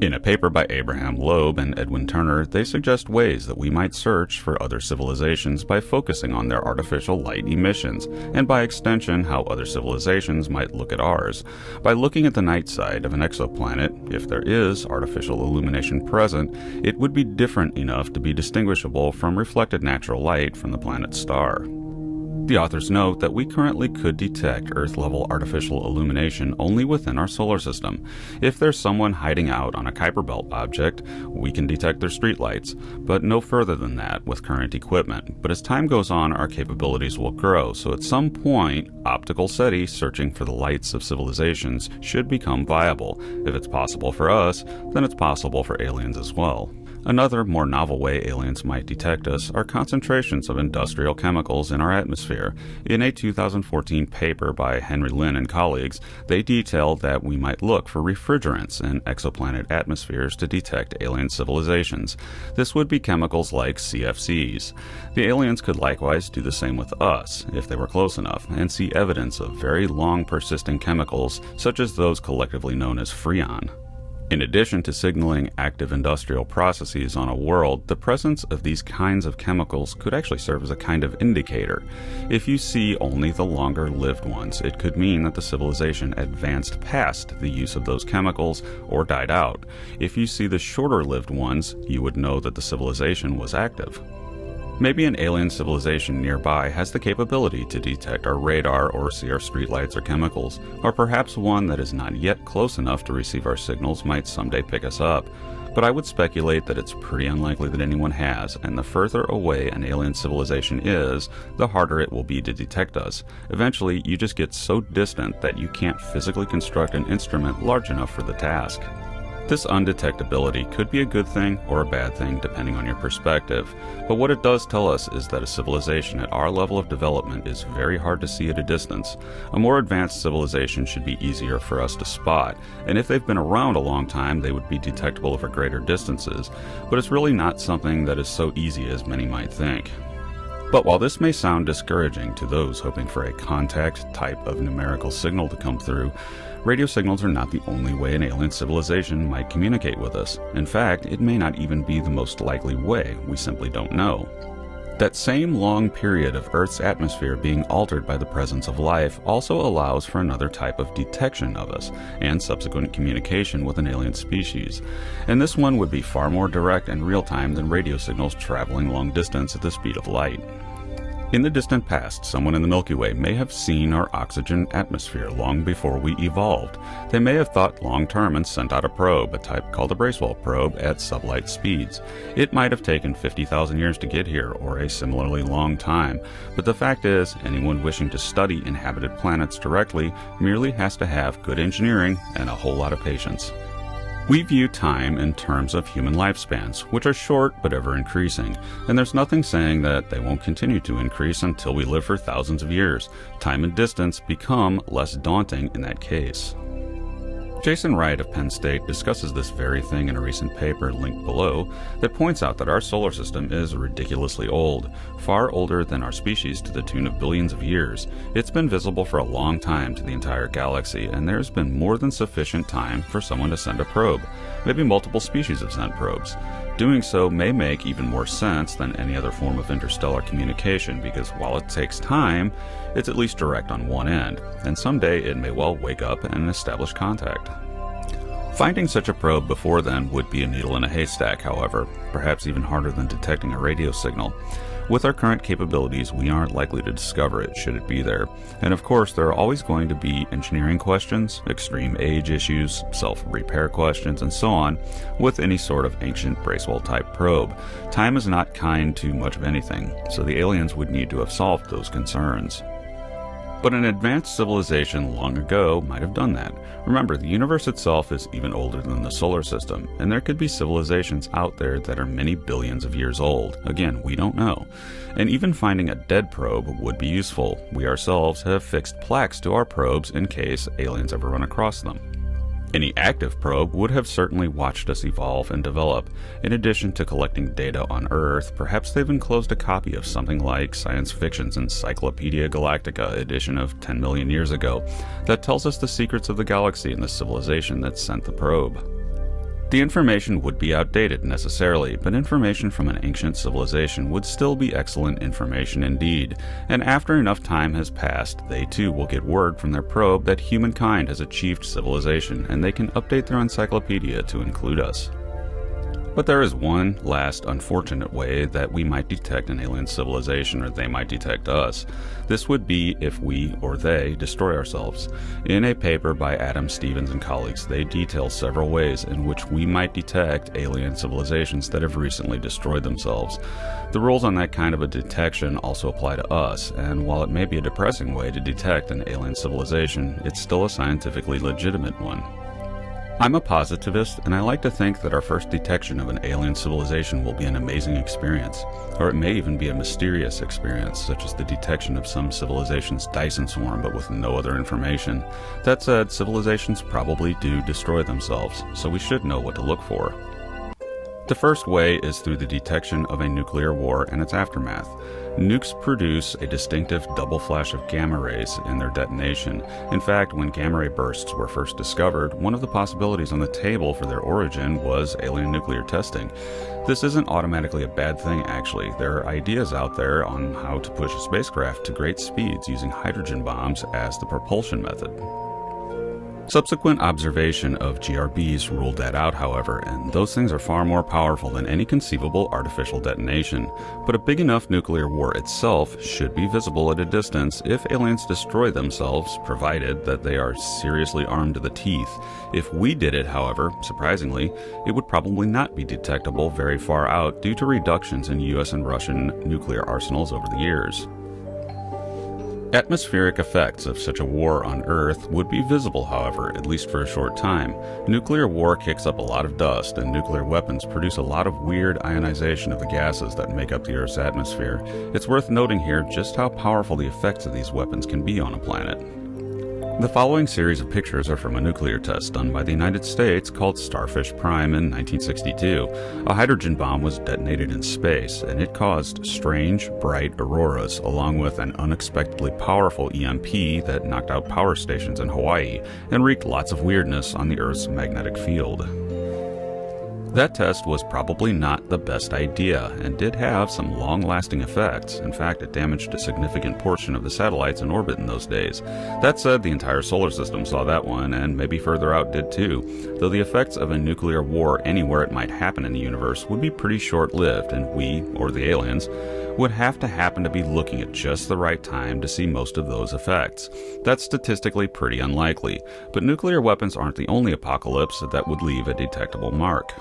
In a paper by Abraham Loeb and Edwin Turner, they suggest ways that we might search for other civilizations by focusing on their artificial light emissions, and by extension, how other civilizations might look at ours. By looking at the night side of an exoplanet, if there is artificial illumination present, it would be different enough to be distinguishable from reflected natural light from the planet's star. The authors note that we currently could detect Earth-level artificial illumination only within our solar system. If there's someone hiding out on a Kuiper Belt object, we can detect their streetlights, but no further than that with current equipment. But as time goes on, our capabilities will grow, so at some point, optical SETI searching for the lights of civilizations should become viable. If it's possible for us, then it's possible for aliens as well. Another, more novel way aliens might detect us are concentrations of industrial chemicals in our atmosphere. In a 2014 paper by Henry Lin and colleagues, they detailed that we might look for refrigerants in exoplanet atmospheres to detect alien civilizations. This would be chemicals like CFCs. The aliens could likewise do the same with us, if they were close enough, and see evidence of very long persisting chemicals, such as those collectively known as Freon. In addition to signaling active industrial processes on a world, the presence of these kinds of chemicals could actually serve as a kind of indicator. If you see only the longer-lived ones, it could mean that the civilization advanced past the use of those chemicals or died out. If you see the shorter-lived ones, you would know that the civilization was active. Maybe an alien civilization nearby has the capability to detect our radar or see our streetlights or chemicals, or perhaps one that is not yet close enough to receive our signals might someday pick us up. But I would speculate that it's pretty unlikely that anyone has, and the further away an alien civilization is, the harder it will be to detect us. Eventually, you just get so distant that you can't physically construct an instrument large enough for the task. This undetectability could be a good thing or a bad thing depending on your perspective, but what it does tell us is that a civilization at our level of development is very hard to see at a distance. A more advanced civilization should be easier for us to spot, and if they've been around a long time they would be detectable over greater distances, but it's really not something that is so easy as many might think. But while this may sound discouraging to those hoping for a contact type of numerical signal to come through, radio signals are not the only way an alien civilization might communicate with us. In fact, it may not even be the most likely way, we simply don't know. That same long period of Earth's atmosphere being altered by the presence of life also allows for another type of detection of us, and subsequent communication with an alien species. And this one would be far more direct and real-time than radio signals traveling long distance at the speed of light. In the distant past, someone in the Milky Way may have seen our oxygen atmosphere long before we evolved. They may have thought long-term and sent out a probe, a type called a Bracewell probe, at sublight speeds. It might have taken 50,000 years to get here, or a similarly long time, but the fact is, anyone wishing to study inhabited planets directly merely has to have good engineering and a whole lot of patience. We view time in terms of human lifespans, which are short but ever increasing, and there's nothing saying that they won't continue to increase until we live for thousands of years. Time and distance become less daunting in that case. Jason Wright of Penn State discusses this very thing in a recent paper linked below that points out that our solar system is ridiculously old, far older than our species to the tune of billions of years. It's been visible for a long time to the entire galaxy, and there's been more than sufficient time for someone to send a probe. Maybe multiple species have sent probes. Doing so may make even more sense than any other form of interstellar communication because while it takes time, it's at least direct on one end, and someday it may well wake up and establish contact. Finding such a probe before then would be a needle in a haystack, however, perhaps even harder than detecting a radio signal. With our current capabilities, we aren't likely to discover it should it be there. And of course, there are always going to be engineering questions, extreme age issues, self-repair questions, and so on with any sort of ancient Bracewell-type probe. Time is not kind to much of anything, so the aliens would need to have solved those concerns. But an advanced civilization long ago might have done that. Remember, the universe itself is even older than the solar system, and there could be civilizations out there that are many billions of years old. Again, we don't know. And even finding a dead probe would be useful. We ourselves have fixed plaques to our probes in case aliens ever run across them. Any active probe would have certainly watched us evolve and develop. In addition to collecting data on Earth, perhaps they've enclosed a copy of something like science fiction's Encyclopedia Galactica edition of 10 million years ago that tells us the secrets of the galaxy and the civilization that sent the probe. The information would be outdated necessarily, but information from an ancient civilization would still be excellent information indeed, and after enough time has passed, they too will get word from their probe that humankind has achieved civilization, and they can update their encyclopedia to include us. But there is one last unfortunate way that we might detect an alien civilization, or they might detect us. This would be if we, or they, destroy ourselves. In a paper by Adam Stevens and colleagues, they detail several ways in which we might detect alien civilizations that have recently destroyed themselves. The rules on that kind of a detection also apply to us, and while it may be a depressing way to detect an alien civilization, it's still a scientifically legitimate one. I'm a positivist, and I like to think that our first detection of an alien civilization will be an amazing experience, or it may even be a mysterious experience, such as the detection of some civilization's Dyson swarm but with no other information. That said, civilizations probably do destroy themselves, so we should know what to look for. The first way is through the detection of a nuclear war and its aftermath. Nukes produce a distinctive double flash of gamma rays in their detonation. In fact, when gamma ray bursts were first discovered, one of the possibilities on the table for their origin was alien nuclear testing. This isn't automatically a bad thing, actually. There are ideas out there on how to push a spacecraft to great speeds using hydrogen bombs as the propulsion method. Subsequent observation of GRBs ruled that out, however, and those things are far more powerful than any conceivable artificial detonation. But a big enough nuclear war itself should be visible at a distance if aliens destroy themselves, provided that they are seriously armed to the teeth. If we did it, however, surprisingly, it would probably not be detectable very far out due to reductions in US and Russian nuclear arsenals over the years. Atmospheric effects of such a war on Earth would be visible, however, at least for a short time. Nuclear war kicks up a lot of dust, and nuclear weapons produce a lot of weird ionization of the gases that make up the Earth's atmosphere. It's worth noting here just how powerful the effects of these weapons can be on a planet. The following series of pictures are from a nuclear test done by the United States called Starfish Prime in 1962. A hydrogen bomb was detonated in space, and it caused strange, bright auroras, along with an unexpectedly powerful EMP that knocked out power stations in Hawaii and wreaked lots of weirdness on the Earth's magnetic field. That test was probably not the best idea and did have some long-lasting effects. In fact, it damaged a significant portion of the satellites in orbit in those days. That said, the entire solar system saw that one, and maybe further out did too, though the effects of a nuclear war anywhere it might happen in the universe would be pretty short-lived, and we, or the aliens, would have to happen to be looking at just the right time to see most of those effects. That's statistically pretty unlikely, but nuclear weapons aren't the only apocalypse that would leave a detectable mark.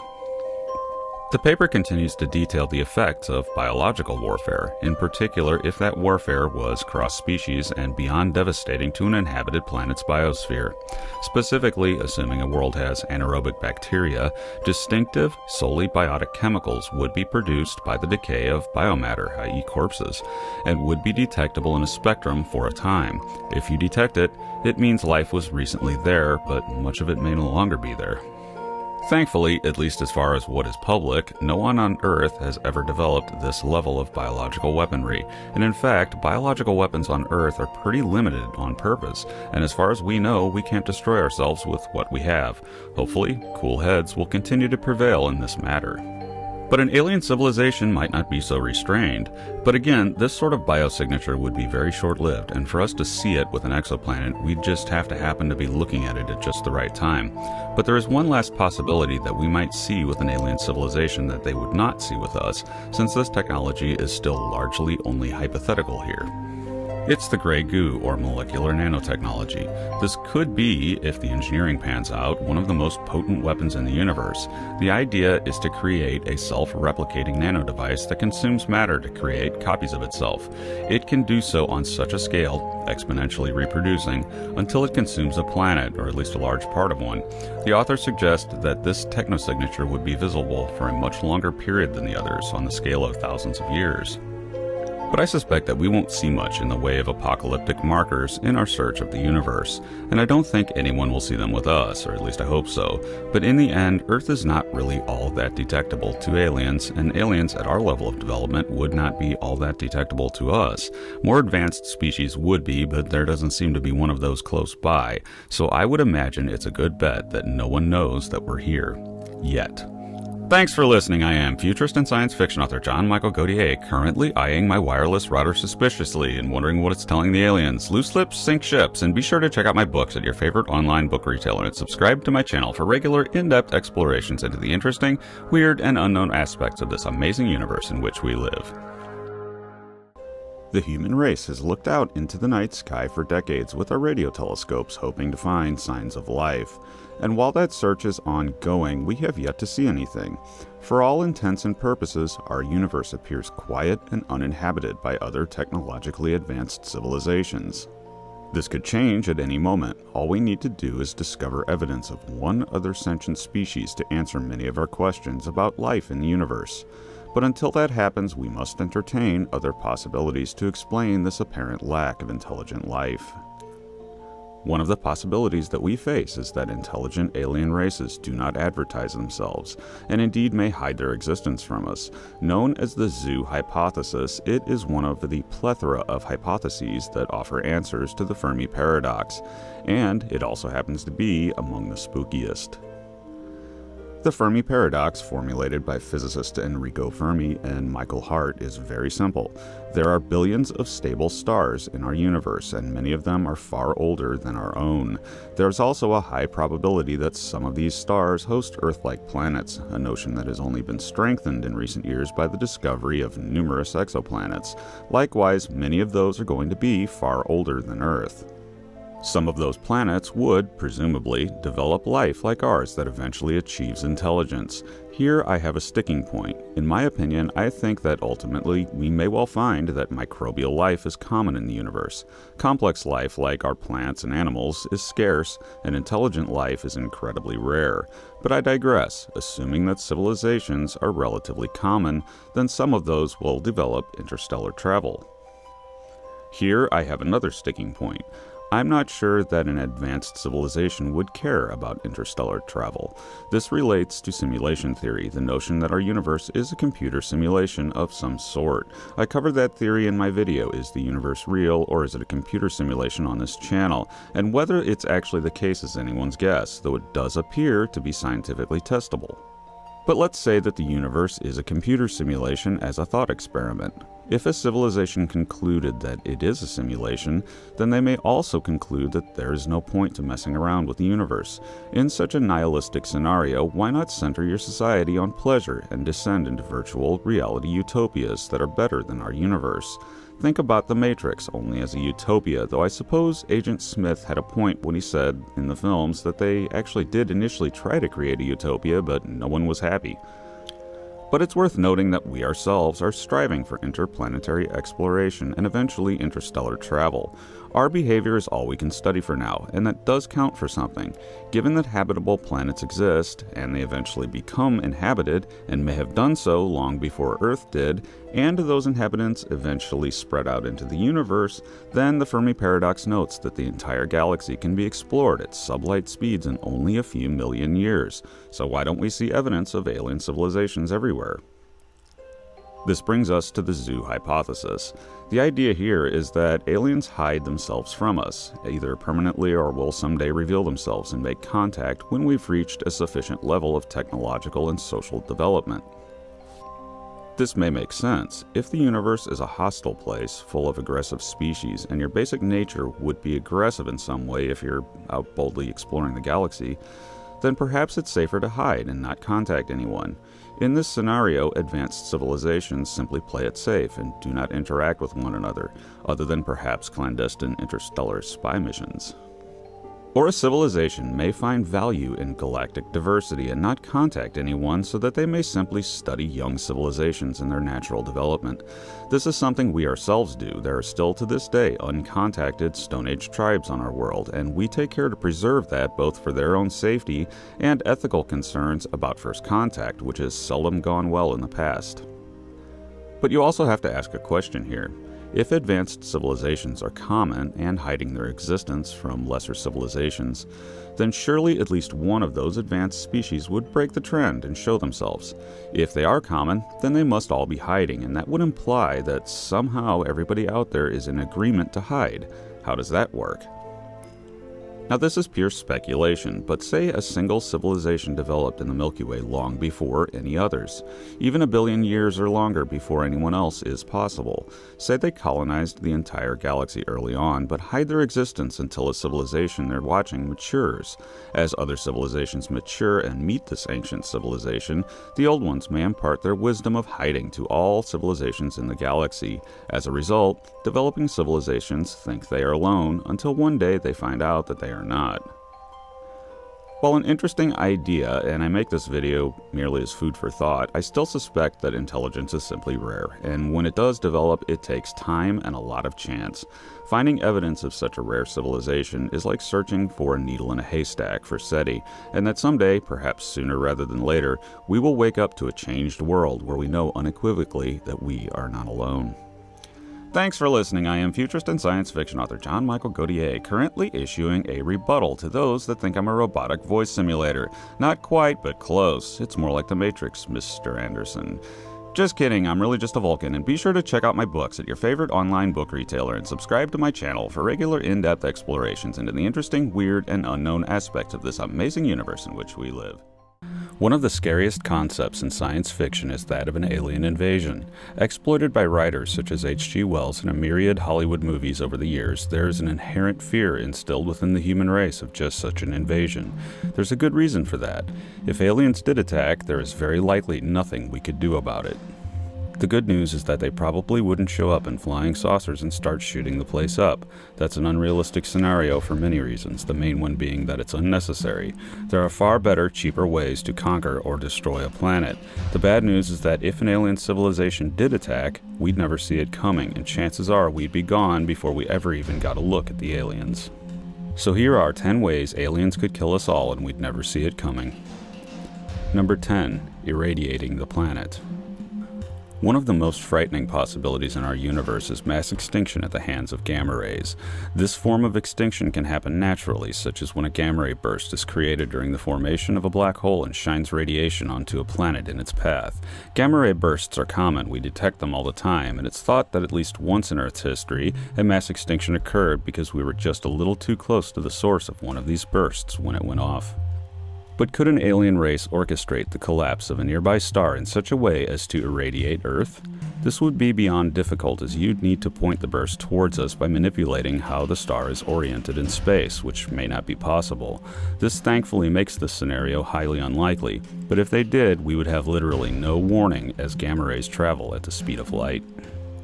The paper continues to detail the effects of biological warfare, in particular if that warfare was cross-species and beyond devastating to an inhabited planet's biosphere. Specifically, assuming a world has anaerobic bacteria, distinctive, solely biotic chemicals would be produced by the decay of biomatter, i.e. corpses, and would be detectable in a spectrum for a time. If you detect it, it means life was recently there, but much of it may no longer be there. Thankfully, at least as far as what is public, no one on Earth has ever developed this level of biological weaponry, and in fact, biological weapons on Earth are pretty limited on purpose, and as far as we know, we can't destroy ourselves with what we have. Hopefully, cool heads will continue to prevail in this matter. But an alien civilization might not be so restrained. But again, this sort of biosignature would be very short-lived, and for us to see it with an exoplanet, we'd just have to happen to be looking at it at just the right time. But there is one last possibility that we might see with an alien civilization that they would not see with us, since this technology is still largely only hypothetical here. It's the gray goo, or molecular nanotechnology. This could be, if the engineering pans out, one of the most potent weapons in the universe. The idea is to create a self-replicating nanodevice that consumes matter to create copies of itself. It can do so on such a scale, exponentially reproducing, until it consumes a planet, or at least a large part of one. The author suggests that this technosignature would be visible for a much longer period than the others, on the scale of thousands of years. But I suspect that we won't see much in the way of apocalyptic markers in our search of the universe, and I don't think anyone will see them with us, or at least I hope so. But in the end, Earth is not really all that detectable to aliens, and aliens at our level of development would not be all that detectable to us. More advanced species would be, but there doesn't seem to be one of those close by, so I would imagine it's a good bet that no one knows that we're here. Yet. Thanks for listening. I am futurist and science fiction author John Michael Godier, currently eyeing my wireless router suspiciously and wondering what it's telling the aliens. Loose lips sink ships, and be sure to check out my books at your favorite online book retailer and subscribe to my channel for regular, in-depth explorations into the interesting, weird, and unknown aspects of this amazing universe in which we live. The human race has looked out into the night sky for decades with our radio telescopes, hoping to find signs of life. And while that search is ongoing, we have yet to see anything. For all intents and purposes, our universe appears quiet and uninhabited by other technologically advanced civilizations. This could change at any moment. All we need to do is discover evidence of one other sentient species to answer many of our questions about life in the universe. But until that happens, we must entertain other possibilities to explain this apparent lack of intelligent life. One of the possibilities that we face is that intelligent alien races do not advertise themselves, and indeed may hide their existence from us. Known as the zoo hypothesis, it is one of the plethora of hypotheses that offer answers to the Fermi Paradox, and it also happens to be among the spookiest. The Fermi Paradox, formulated by physicists Enrico Fermi and Michael Hart, is very simple. There are billions of stable stars in our universe, and many of them are far older than our own. There's also a high probability that some of these stars host Earth-like planets, a notion that has only been strengthened in recent years by the discovery of numerous exoplanets. Likewise, many of those are going to be far older than Earth. Some of those planets would, presumably, develop life like ours that eventually achieves intelligence. Here I have a sticking point. In my opinion, I think that ultimately we may well find that microbial life is common in the universe. Complex life, like our plants and animals, is scarce, and intelligent life is incredibly rare. But I digress. Assuming that civilizations are relatively common, then some of those will develop interstellar travel. Here I have another sticking point. I'm not sure that an advanced civilization would care about interstellar travel. This relates to simulation theory, the notion that our universe is a computer simulation of some sort. I covered that theory in my video, Is the Universe Real, or is it a computer simulation, on this channel, and whether it's actually the case is anyone's guess, though it does appear to be scientifically testable. But let's say that the universe is a computer simulation as a thought experiment. If a civilization concluded that it is a simulation, then they may also conclude that there is no point to messing around with the universe. In such a nihilistic scenario, why not center your society on pleasure and descend into virtual reality utopias that are better than our universe? Think about The Matrix only as a utopia, though I suppose Agent Smith had a point when he said in the films that they actually did initially try to create a utopia, but no one was happy. But it's worth noting that we ourselves are striving for interplanetary exploration and eventually interstellar travel. Our behavior is all we can study for now, and that does count for something. Given that habitable planets exist, and they eventually become inhabited, and may have done so long before Earth did, and those inhabitants eventually spread out into the universe, then the Fermi Paradox notes that the entire galaxy can be explored at sublight speeds in only a few million years. So why don't we see evidence of alien civilizations everywhere? This brings us to the zoo hypothesis. The idea here is that aliens hide themselves from us, either permanently or will someday reveal themselves and make contact when we've reached a sufficient level of technological and social development. This may make sense. If the universe is a hostile place full of aggressive species, and your basic nature would be aggressive in some way if you're out boldly exploring the galaxy, then perhaps it's safer to hide and not contact anyone. In this scenario, advanced civilizations simply play it safe and do not interact with one another, other than perhaps clandestine interstellar spy missions. Or a civilization may find value in galactic diversity and not contact anyone so that they may simply study young civilizations in their natural development. This is something we ourselves do. There are still to this day uncontacted Stone Age tribes on our world, and we take care to preserve that both for their own safety and ethical concerns about first contact, which has seldom gone well in the past. But you also have to ask a question here. If advanced civilizations are common and hiding their existence from lesser civilizations, then surely at least one of those advanced species would break the trend and show themselves. If they are common, then they must all be hiding, and that would imply that somehow everybody out there is in agreement to hide. How does that work? Now this is pure speculation, but say a single civilization developed in the Milky Way long before any others, even 1 billion years or longer before anyone else is possible. Say they colonized the entire galaxy early on, but hide their existence until a civilization they're watching matures. As other civilizations mature and meet this ancient civilization, the old ones may impart their wisdom of hiding to all civilizations in the galaxy. As a result, developing civilizations think they are alone until one day they find out that they are not. While an interesting idea, and I make this video merely as food for thought, I still suspect that intelligence is simply rare, and when it does develop, it takes time and a lot of chance. Finding evidence of such a rare civilization is like searching for a needle in a haystack for SETI, and that someday, perhaps sooner rather than later, we will wake up to a changed world where we know unequivocally that we are not alone. Thanks for listening. I am futurist and science fiction author John Michael Godier, currently issuing a rebuttal to those that think I'm a robotic voice simulator. Not quite, but close. It's more like the Matrix, Mr. Anderson. Just kidding, I'm really just a Vulcan, and be sure to check out my books at your favorite online book retailer and subscribe to my channel for regular in-depth explorations into the interesting, weird, and unknown aspects of this amazing universe in which we live. One of the scariest concepts in science fiction is that of an alien invasion. Exploited by writers such as H.G. Wells in a myriad Hollywood movies over the years, there is an inherent fear instilled within the human race of just such an invasion. There's a good reason for that. If aliens did attack, there is very likely nothing we could do about it. The good news is that they probably wouldn't show up in flying saucers and start shooting the place up. That's an unrealistic scenario for many reasons, the main one being that it's unnecessary. There are far better, cheaper ways to conquer or destroy a planet. The bad news is that if an alien civilization did attack, we'd never see it coming, and chances are we'd be gone before we ever even got a look at the aliens. So here are 10 ways aliens could kill us all and we'd never see it coming. Number 10. Irradiating the planet. One of the most frightening possibilities in our universe is mass extinction at the hands of gamma rays. This form of extinction can happen naturally, such as when a gamma ray burst is created during the formation of a black hole and shines radiation onto a planet in its path. Gamma ray bursts are common, we detect them all the time, and it's thought that at least once in Earth's history, a mass extinction occurred because we were just a little too close to the source of one of these bursts when it went off. But could an alien race orchestrate the collapse of a nearby star in such a way as to irradiate Earth? This would be beyond difficult, as you'd need to point the burst towards us by manipulating how the star is oriented in space, which may not be possible. This thankfully makes this scenario highly unlikely, but if they did, we would have literally no warning as gamma rays travel at the speed of light.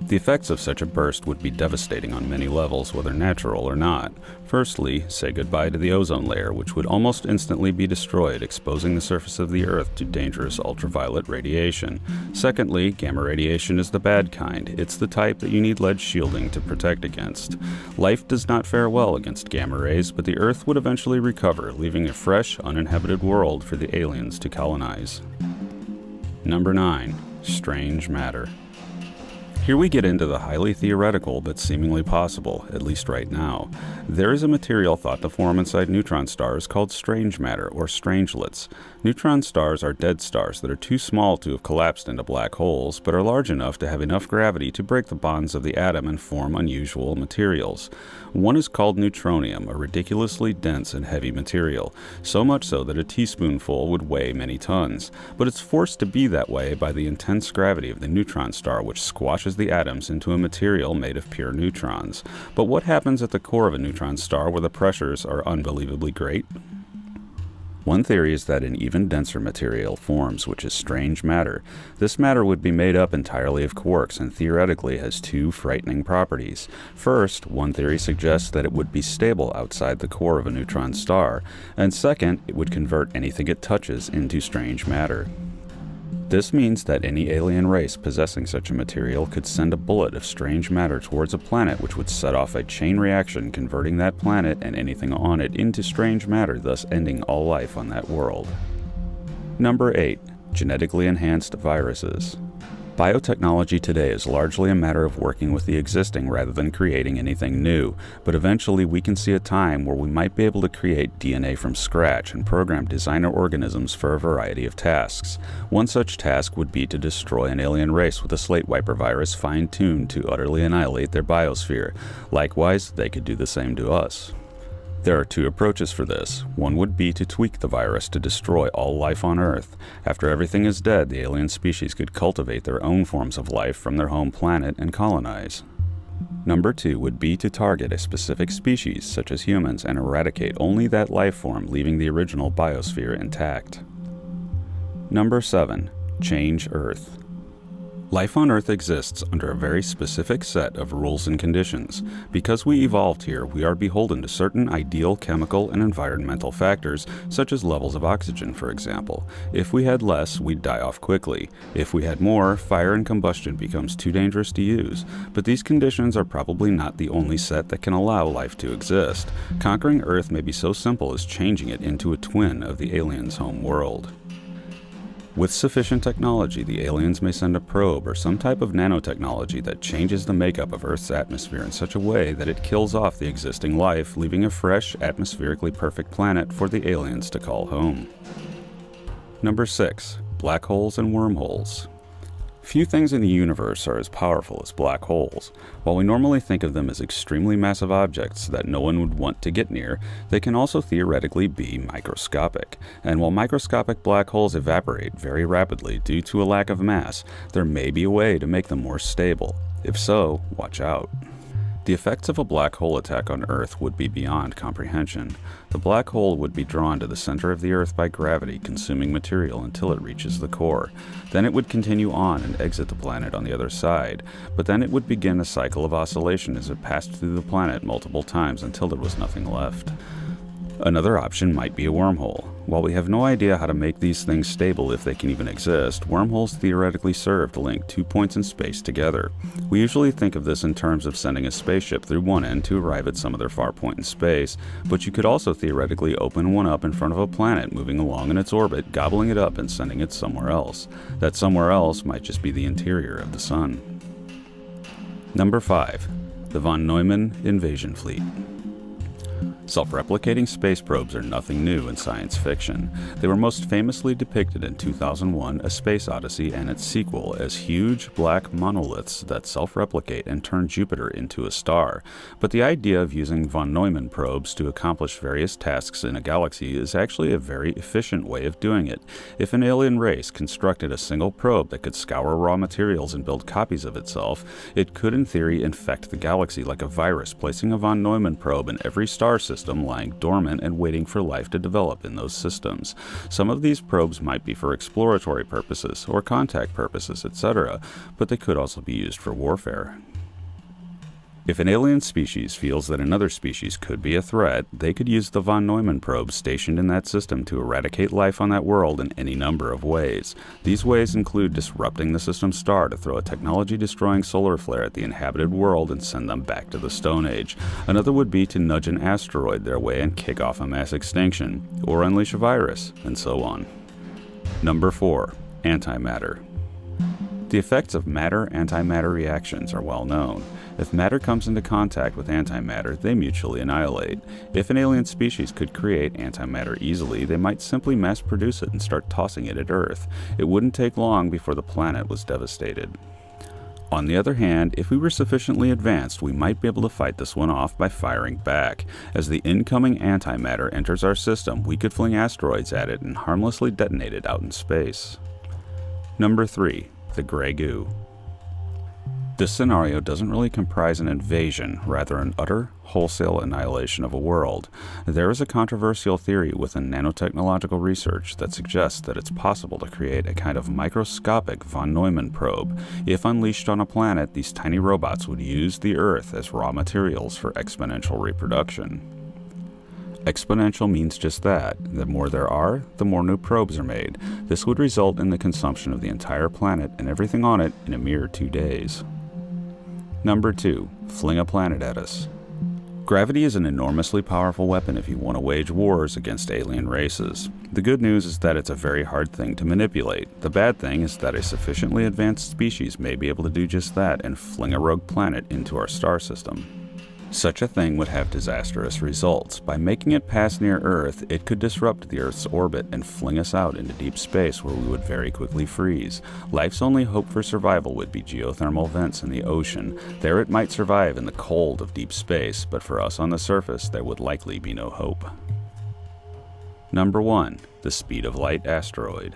The effects of such a burst would be devastating on many levels, whether natural or not. Firstly, say goodbye to the ozone layer, which would almost instantly be destroyed, exposing the surface of the Earth to dangerous ultraviolet radiation. Secondly, gamma radiation is the bad kind. It's the type that you need lead shielding to protect against. Life does not fare well against gamma rays, but the Earth would eventually recover, leaving a fresh, uninhabited world for the aliens to colonize. Number 9. Strange matter. Here we get into the highly theoretical but seemingly possible, at least right now. There is a material thought to form inside neutron stars called strange matter, or strangelets. Neutron stars are dead stars that are too small to have collapsed into black holes, but are large enough to have enough gravity to break the bonds of the atom and form unusual materials. One is called neutronium, a ridiculously dense and heavy material, so much so that a teaspoonful would weigh many tons. But it's forced to be that way by the intense gravity of the neutron star, which squashes the atoms into a material made of pure neutrons. But what happens at the core of a neutron star where the pressures are unbelievably great? One theory is that an even denser material forms, which is strange matter. This matter would be made up entirely of quarks and theoretically has two frightening properties. First, one theory suggests that it would be stable outside the core of a neutron star, and second, it would convert anything it touches into strange matter. This means that any alien race possessing such a material could send a bullet of strange matter towards a planet, which would set off a chain reaction converting that planet and anything on it into strange matter, thus ending all life on that world. Number 8. Genetically enhanced viruses. Biotechnology today is largely a matter of working with the existing rather than creating anything new, but eventually we can see a time where we might be able to create DNA from scratch and program designer organisms for a variety of tasks. One such task would be to destroy an alien race with a slate wiper virus fine-tuned to utterly annihilate their biosphere. Likewise, they could do the same to us. There are two approaches for this. One would be to tweak the virus to destroy all life on Earth. After everything is dead, the alien species could cultivate their own forms of life from their home planet and colonize. Number 2 would be to target a specific species, such as humans, and eradicate only that life form, leaving the original biosphere intact. Number 7. Change Earth. Life on Earth exists under a very specific set of rules and conditions. Because we evolved here, we are beholden to certain ideal chemical and environmental factors, such as levels of oxygen, for example. If we had less, we'd die off quickly. If we had more, fire and combustion becomes too dangerous to use. But these conditions are probably not the only set that can allow life to exist. Conquering Earth may be so simple as changing it into a twin of the aliens' home world. With sufficient technology, the aliens may send a probe or some type of nanotechnology that changes the makeup of Earth's atmosphere in such a way that it kills off the existing life, leaving a fresh, atmospherically perfect planet for the aliens to call home. Number 6. Black holes and wormholes. Few things in the universe are as powerful as black holes. While we normally think of them as extremely massive objects that no one would want to get near, they can also theoretically be microscopic. And while microscopic black holes evaporate very rapidly due to a lack of mass, there may be a way to make them more stable. If so, watch out. The effects of a black hole attack on Earth would be beyond comprehension. The black hole would be drawn to the center of the Earth by gravity, consuming material until it reaches the core. Then it would continue on and exit the planet on the other side, but then it would begin a cycle of oscillation as it passed through the planet multiple times until there was nothing left. Another option might be a wormhole. While we have no idea how to make these things stable if they can even exist, wormholes theoretically serve to link 2 points in space together. We usually think of this in terms of sending a spaceship through one end to arrive at some other far point in space, but you could also theoretically open one up in front of a planet moving along in its orbit, gobbling it up and sending it somewhere else. That somewhere else might just be the interior of the Sun. Number 5. The von Neumann Invasion Fleet. Self-replicating space probes are nothing new in science fiction. They were most famously depicted in 2001: A Space Odyssey and its sequel as huge black monoliths that self-replicate and turn Jupiter into a star. But the idea of using von Neumann probes to accomplish various tasks in a galaxy is actually a very efficient way of doing it. If an alien race constructed a single probe that could scour raw materials and build copies of itself, it could in theory infect the galaxy like a virus, placing a von Neumann probe in every star system lying dormant and waiting for life to develop in those systems. Some of these probes might be for exploratory purposes or contact purposes, etc., but they could also be used for warfare. If an alien species feels that another species could be a threat, they could use the von Neumann probes stationed in that system to eradicate life on that world in any number of ways. These ways include disrupting the system's star to throw a technology-destroying solar flare at the inhabited world and send them back to the Stone Age. Another would be to nudge an asteroid their way and kick off a mass extinction, or unleash a virus, and so on. Number 4. Antimatter. The effects of matter-antimatter reactions are well known. If matter comes into contact with antimatter, they mutually annihilate. If an alien species could create antimatter easily, they might simply mass produce it and start tossing it at Earth. It wouldn't take long before the planet was devastated. On the other hand, if we were sufficiently advanced, we might be able to fight this one off by firing back. As the incoming antimatter enters our system, we could fling asteroids at it and harmlessly detonate it out in space. Number 3. The Grey Goo. This scenario doesn't really comprise an invasion, rather an utter, wholesale annihilation of a world. There is a controversial theory within nanotechnological research that suggests that it's possible to create a kind of microscopic von Neumann probe. If unleashed on a planet, these tiny robots would use the Earth as raw materials for exponential reproduction. Exponential means just that. The more there are, the more new probes are made. This would result in the consumption of the entire planet and everything on it in a mere 2 days. Number 2. Fling a planet at us. Gravity is an enormously powerful weapon if you want to wage wars against alien races. The good news is that it's a very hard thing to manipulate. The bad thing is that a sufficiently advanced species may be able to do just that and fling a rogue planet into our star system. Such a thing would have disastrous results. By making it pass near Earth, it could disrupt the Earth's orbit and fling us out into deep space where we would very quickly freeze. Life's only hope for survival would be geothermal vents in the ocean. There it might survive in the cold of deep space, but for us on the surface, there would likely be no hope. Number 1. The speed of light asteroid.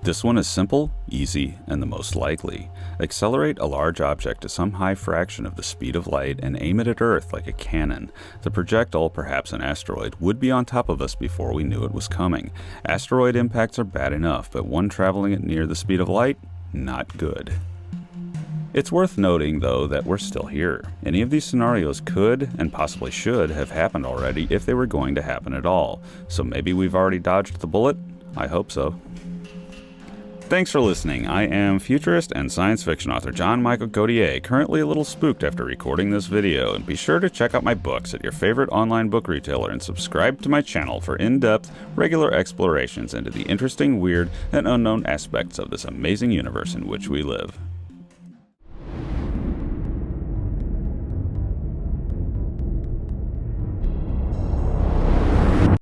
This one is simple, easy, and the most likely. Accelerate a large object to some high fraction of the speed of light and aim it at Earth like a cannon. The projectile, perhaps an asteroid, would be on top of us before we knew it was coming. Asteroid impacts are bad enough, but one traveling at near the speed of light? Not good. It's worth noting, though, that we're still here. Any of these scenarios could, and possibly should, have happened already if they were going to happen at all. So maybe we've already dodged the bullet? I hope so. Thanks for listening. I am futurist and science fiction author John Michael Godier, currently a little spooked after recording this video, and be sure to check out my books at your favorite online book retailer and subscribe to my channel for in-depth, regular explorations into the interesting, weird, and unknown aspects of this amazing universe in which we live.